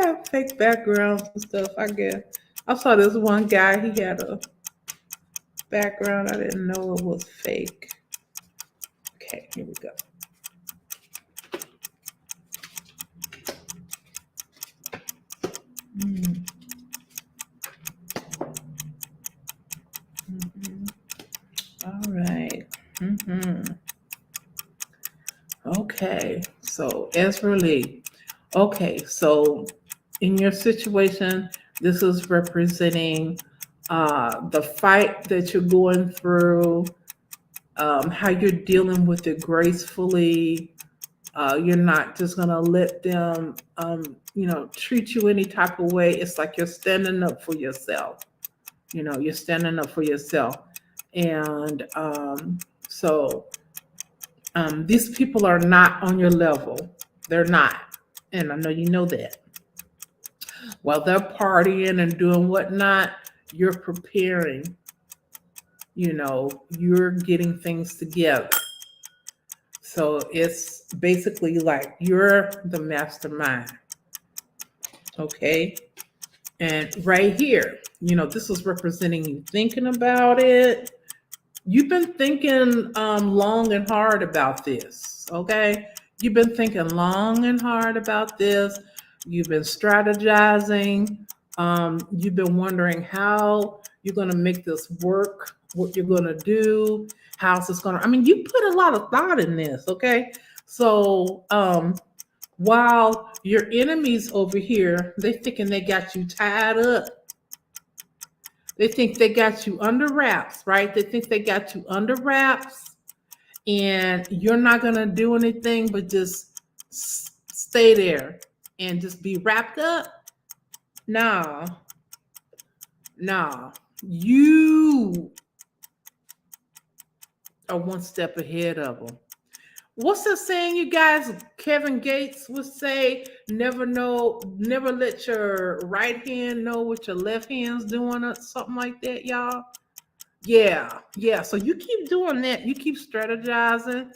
have fake backgrounds and stuff, I guess. I saw this one guy, he had a background. I didn't know it was fake. Okay, here we go. All right. Okay, so Ezra Lee. Okay, so in your situation, this is representing the fight that you're going through, how you're dealing with it gracefully. You're not just gonna let them, treat you any type of way. It's like you're standing up for yourself. You're standing up for yourself, and so these people are not on your level. They're not, and I know you know that. While they're partying and doing whatnot, you're preparing. You're getting things together. So it's basically like you're the mastermind. Okay. And right here, this is representing you thinking about it. You've been thinking long and hard about this. Okay. You've been thinking long and hard about this. You've been strategizing. You've been wondering how you're going to make this work, what you're going to do, how's this going to, you put a lot of thought in this. Okay. So, while your enemies over here, they thinking they got you tied up. They think they got you under wraps, right? They think they got you under wraps, and you're not going to do anything but just stay there and just be wrapped up. No. You are one step ahead of them. What's the saying, you guys? Kevin Gates would say, never let your right hand know what your left hand's doing, or something like that, y'all. Yeah. So you keep doing that. You keep strategizing.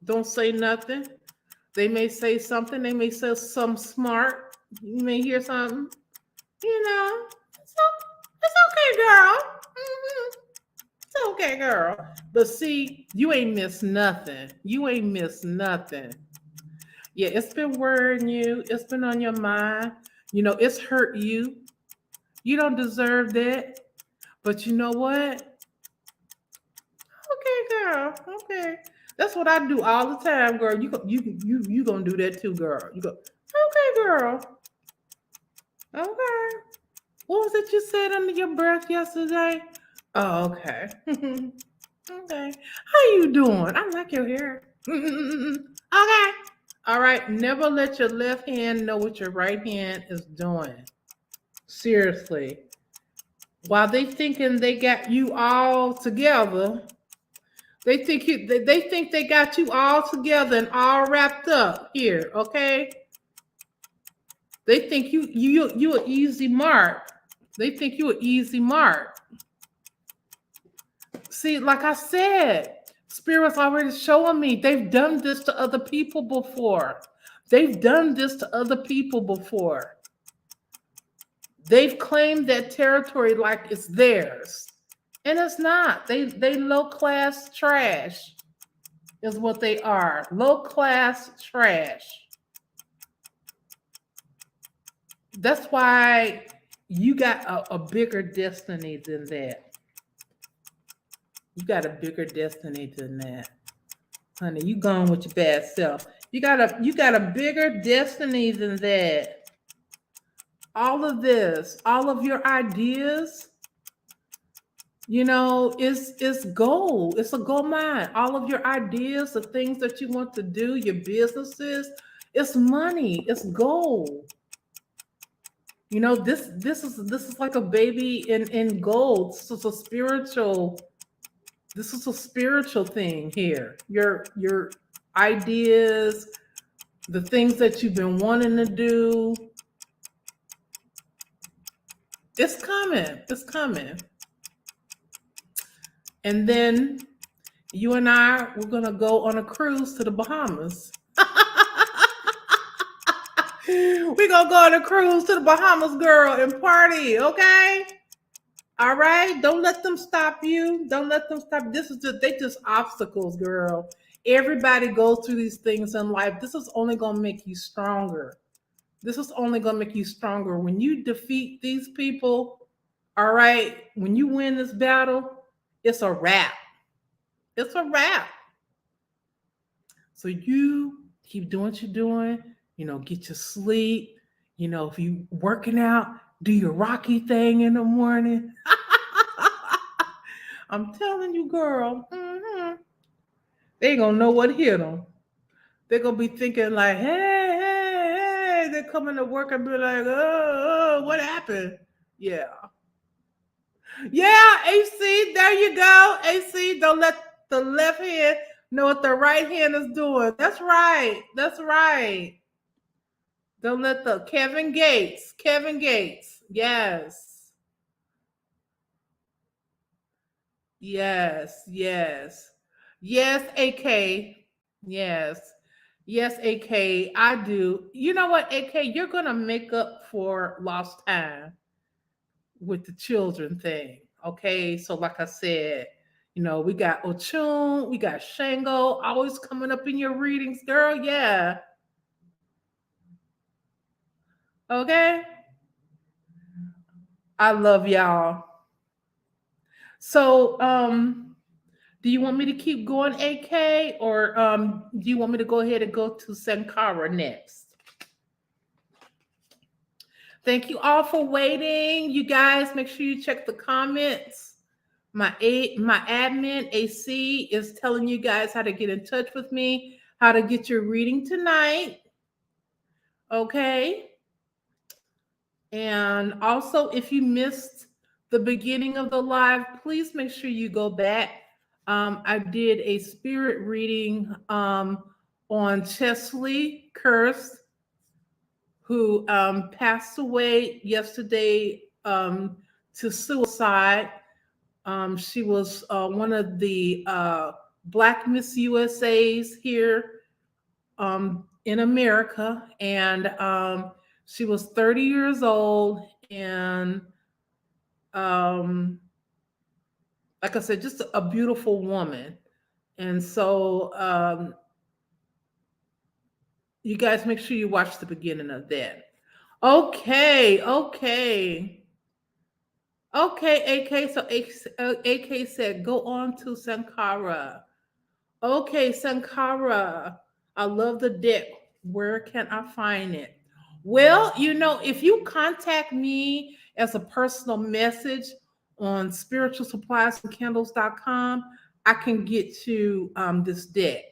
Don't say nothing. They may say something. They may say something smart. You may hear something. It's okay, girl. It's okay, girl. But see, you ain't missed nothing. Yeah, it's been worrying you. It's been on your mind. It's hurt you. You don't deserve that. But you know what? Okay, girl. Okay. That's what I do all the time, girl. You gonna do that too, girl. You go, okay, girl. Okay. What was it you said under your breath yesterday? Oh, okay. Okay. How you doing? I like your hair. Okay. All right. Never let your left hand know what your right hand is doing. Seriously. While they thinking they got you all together, they think they got you all together and all wrapped up here, okay? They think you an easy mark. They think you an easy mark. See, like I said, Spirit's already showing me they've done this to other people before. They've done this to other people before. They've claimed that territory like it's theirs. And it's not. They low class trash is what they are. Low class trash. That's why you got a bigger destiny than that. You got a bigger destiny than that. Honey, you gone with your bad self. You got a bigger destiny than that. All of this, all of your ideas, you know, it's gold. It's a gold mine. All of your ideas, the things that you want to do, your businesses, it's money. It's gold. You know, this is like a baby in gold. This is a spiritual thing here. Your ideas, the things that you've been wanting to do. It's coming. It's coming. And then you and we're going to go on a cruise to the Bahamas. We're going to go on a cruise to the Bahamas, girl, and party, okay? All right? Don't let them stop you. Don't let them stop. They just obstacles, girl. Everybody goes through these things in life. This is only going to make you stronger. This is only going to make you stronger. When you defeat these people, all right, when you win this battle, it's a wrap. It's a wrap. So you keep doing what you're doing, you know, get your sleep. You know, if you working out, do your Rocky thing in the morning. I'm telling you, girl, they ain't gonna know what hit them. They're gonna be thinking like, hey, they're coming to work and be like, oh, what happened? Yeah. Yeah, AC, there you go. AC, don't let the left hand know what the right hand is doing. That's right. That's right. Don't let the Kevin Gates. Yes. Yes. Yes, AK. Yes. Yes, AK. I do. You know what, AK? You're going to make up for lost time with the children thing. Okay. So, like I said, you know, we got Ochun, we got Shango always coming up in your readings, girl. Yeah. Okay. I love y'all. So, do you want me to keep going, AK, or do you want me to go ahead and go to Sankara next? Thank you all for waiting. You guys, make sure you check the comments. My admin AC is telling you guys how to get in touch with me, how to get your reading tonight. Okay. And also, if you missed the beginning of the live, please make sure you go back. I did a spirit reading on Chelslie Kryst, who passed away yesterday to suicide. She was one of the Black Miss USAs here in America, and she was 30 years old, and like I said, just a beautiful woman. And so you guys make sure you watch the beginning of that. Okay. AK. So AK said, go on to Sankara. Okay, Sankara. I love the deck. Where can I find it? Well, you know, if you contact me as a personal message on spiritualsuppliesandcandles.com, I can get you this deck.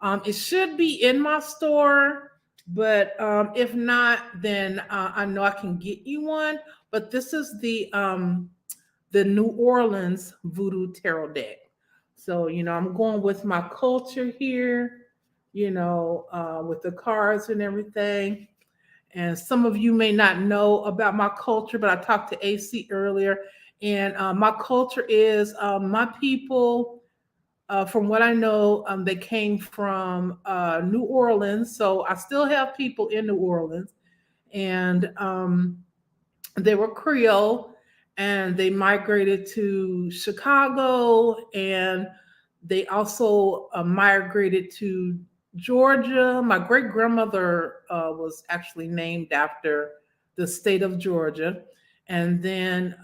It should be in my store, but if not, then I know I can get you one. But this is the New Orleans Voodoo Tarot deck. So, I'm going with my culture here, with the cards and everything. And some of you may not know about my culture, but I talked to AC earlier. And my culture is my people, from what I know, they came from New Orleans. So I still have people in New Orleans. And they were Creole, and they migrated to Chicago, and they also migrated to Georgia. My great grandmother was actually named after the state of Georgia. And then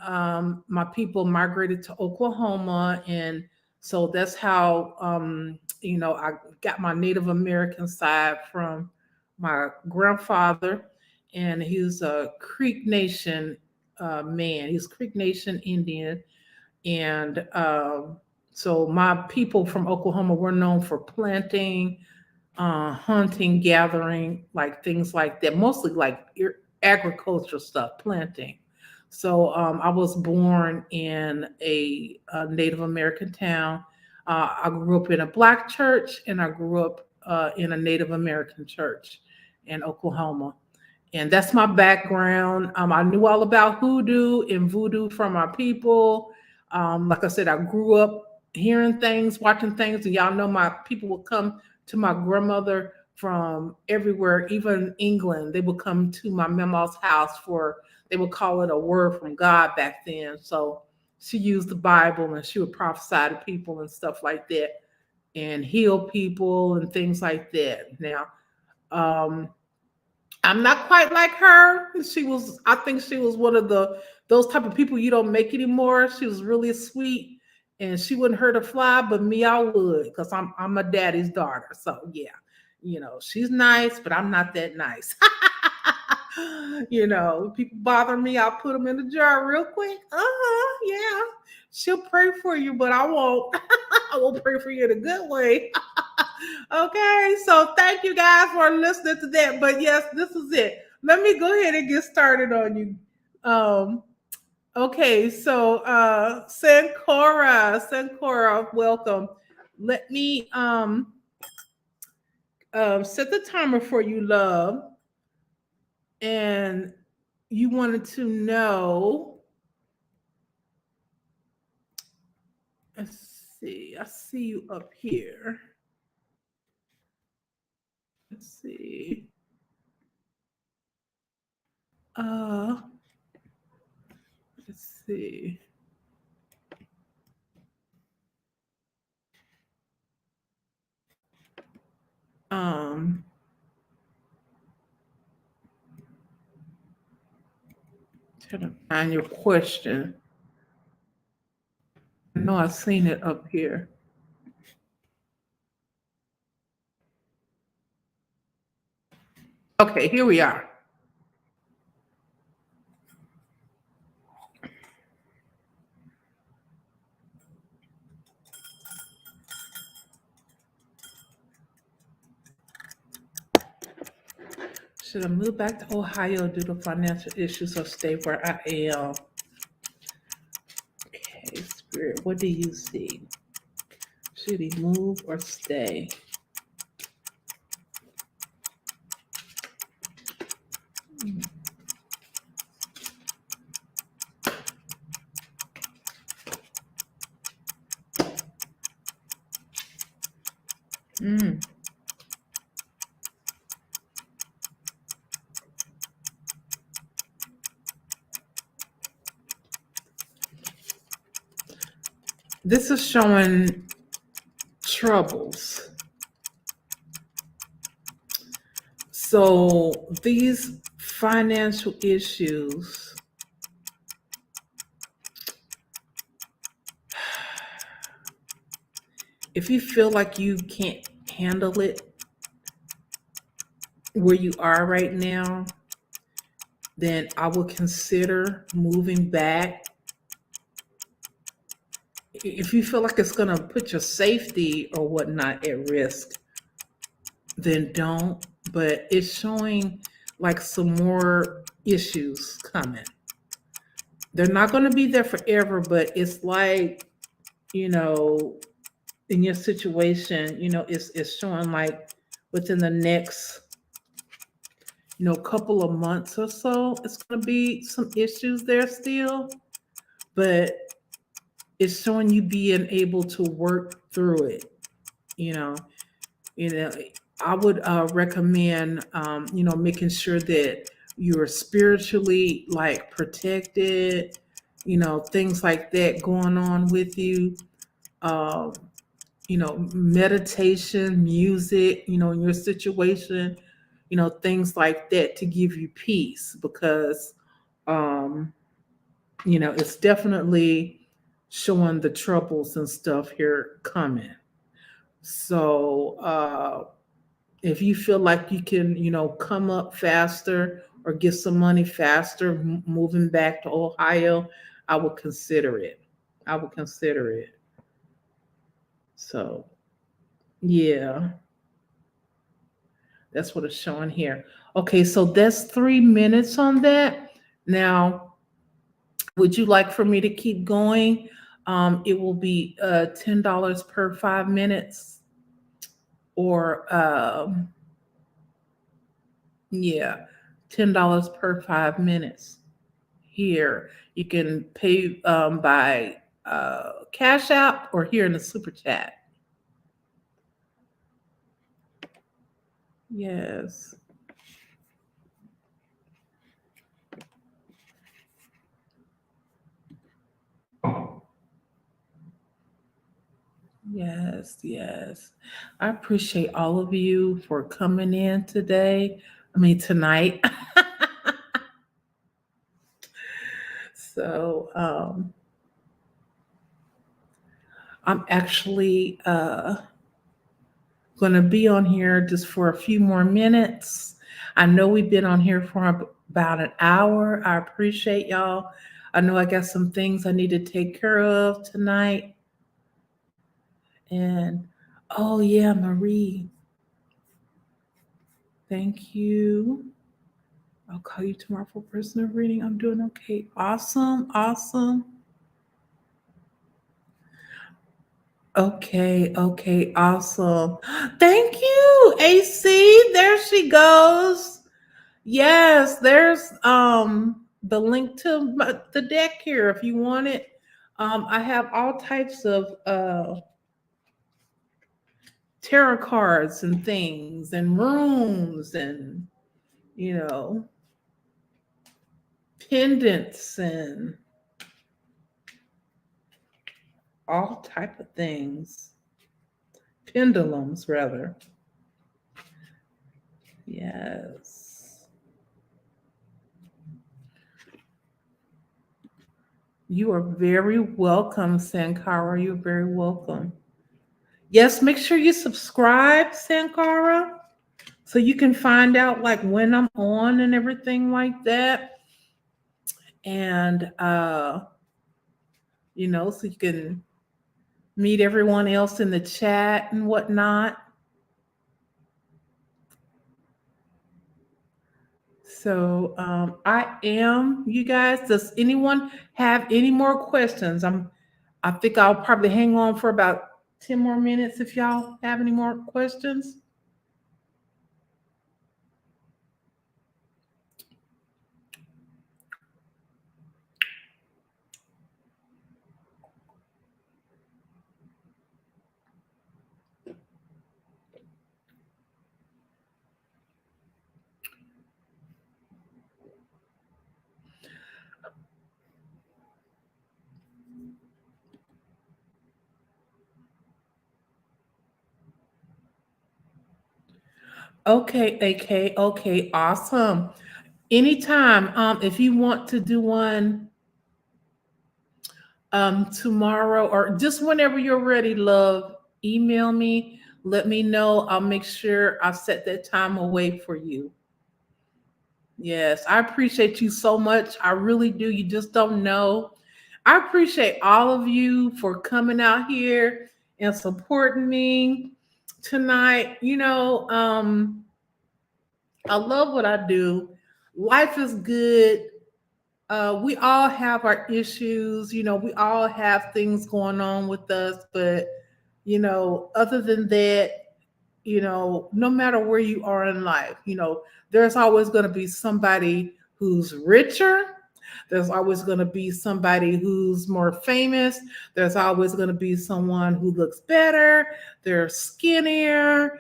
my people migrated to Oklahoma. And so that's how, I got my Native American side from my grandfather, and he was a Creek Nation man. He's Creek Nation Indian, and so my people from Oklahoma were known for planting, hunting, gathering, like things like that. Mostly like agricultural stuff, planting. So I was born in a Native American town. I grew up in a Black church, and I grew up in a Native American church in Oklahoma, and that's my background. I knew all about hoodoo and voodoo from our people. Like I said, I grew up hearing things, watching things, and y'all know my people would come to my grandmother from everywhere, even England. They would come to my mama's house for, they would call it a word from God back then. So she used the Bible, and she would prophesy to people and stuff like that, and heal people and things like that. Now, um, I'm not quite like her. I think she was one of those type of people you don't make anymore. She was really sweet, and she wouldn't hurt a fly, but me, I would, because I'm a daddy's daughter. So yeah, she's nice, but I'm not that nice. People bother me, I'll put them in the jar real quick. Yeah. She'll pray for you, but I won't. I won't pray for you in a good way. Okay, so thank you guys for listening to that. But yes, this is it. Let me go ahead and get started on you. Okay, so Sankora, welcome. Let me set the timer for you, love. And you wanted to know. Let's see. I see you up here. Let's see. Let's see. Um, trying to find your question. I know I've seen it up here. Okay, here we are. Should I move back to Ohio due to financial issues or stay where I am? Okay, Spirit, what do you see? Should he move or stay? Mm. This is showing troubles. So these financial issues, if you feel like you can't handle it where you are right now, then I would consider moving back. If you feel like it's going to put your safety or whatnot at risk, then don't. But it's showing like some more issues coming. They're not going to be there forever, but it's like, you know, in your situation, it's showing like within the next, couple of months or so, it's going to be some issues there still, but it's showing you being able to work through it. You know, you know, I would recommend, making sure that you're spiritually like protected, things like that going on with you. Um, meditation, music, in your situation, things like that to give you peace because, um, it's definitely showing the troubles and stuff here coming. So, if you feel like you can, come up faster or get some money faster, moving back to Ohio, I would consider it. I would consider it. So, yeah. That's what it's showing here. Okay, so that's 3 minutes on that. Now, would you like for me to keep going? It will be $10 per 5 minutes, or yeah, $10 per 5 minutes. Here, you can pay by Cash App or here in the super chat. Yes. Yes, yes. I appreciate all of you for coming in today. I mean, tonight. So, I'm actually going to be on here just for a few more minutes. I know we've been on here for about an hour. I appreciate y'all. I know I got some things I need to take care of tonight. And oh, yeah, Marie, thank you. I'll call you tomorrow for personal reading. I'm doing okay. Awesome. Awesome. Okay. Okay. Awesome. Thank you, AC. There she goes. Yes, there's the link to the deck here if you want it. I have all types of tarot cards and things and rooms and you know pendants and all type of things. Pendulums rather. Yes. You are very welcome, Sankara. You're very welcome. Yes, make sure you subscribe, Sankara, so you can find out like when I'm on and everything like that. And so you can meet everyone else in the chat and whatnot. So I am, you guys. Does anyone have any more questions? I think I'll probably hang on for about 10 more minutes if y'all have any more questions. Okay, okay, awesome. Anytime, if you want to do one tomorrow or just whenever you're ready, love, email me, let me know. I'll make sure I set that time away for you. Yes, I appreciate you so much. I really do. You just don't know. I appreciate all of you for coming out here and supporting me. tonight. I love what I do. Life is good. We all have our issues. We all have things going on with us, but other than that, no matter where you are in life, there's always going to be somebody who's richer. There's always going to be somebody who's more famous. There's always going to be someone who looks better. They're skinnier,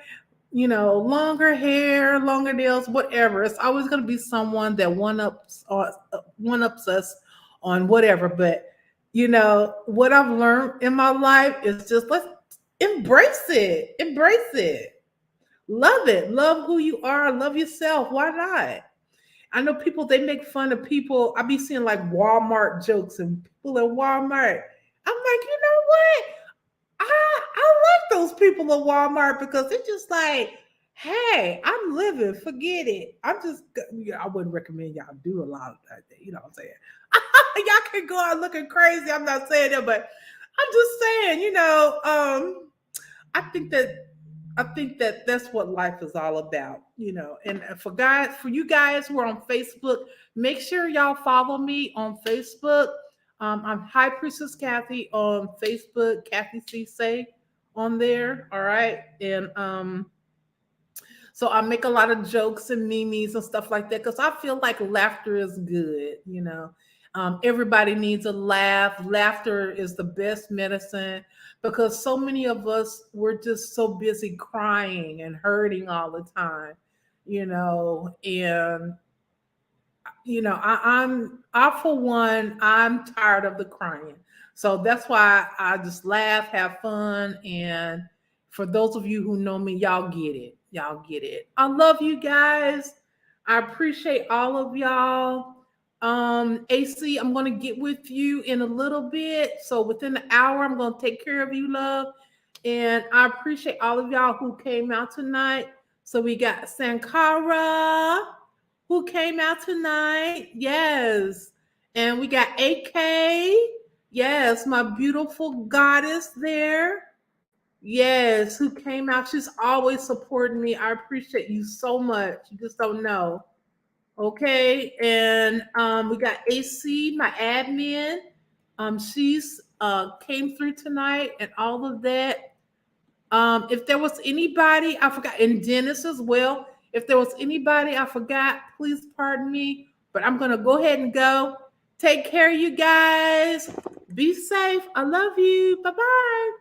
longer hair, longer nails, whatever. It's always going to be someone that one ups us on whatever. But what I've learned in my life is just let's embrace it. Embrace it. Love it. Love who you are. Love yourself. Why not? I know people, they make fun of people. I be seeing like Walmart jokes and people at Walmart. I'm like, you know what? I like those people at Walmart because it's just like, hey, I'm living. Forget it. I wouldn't recommend y'all do a lot of that. You know what I'm saying? Y'all can go out looking crazy. I'm not saying that, but I'm just saying, I think that that's what life is all about, And for you guys who are on Facebook, make sure y'all follow me on Facebook. I'm High Priestess Kathy on Facebook, Kathy C. Say on there. All right. And so I make a lot of jokes and memes and stuff like that because I feel like laughter is good. Everybody needs a laugh. Laughter is the best medicine because so many of us, we're just so busy crying and hurting all the time. And I for one, I'm tired of the crying. So that's why I just laugh, have fun, and for those of you who know me, y'all get it. Y'all get it. I love you guys. I appreciate all of y'all. AC, I'm gonna get with you in a little bit. So within the hour, I'm gonna take care of you, love. And I appreciate all of y'all who came out tonight. So we got Sankara who came out tonight. Yes. And we got AK. Yes, my beautiful goddess there. Yes, who came out. She's always supporting me. I appreciate you so much. You just don't know. Okay. And we got AC, my admin. She's came through tonight and all of that. If there was anybody I forgot, and Dennis as well. If there was anybody I forgot, please pardon me. But I'm gonna go ahead and go. Take care, you guys. Be safe. I love you. Bye bye.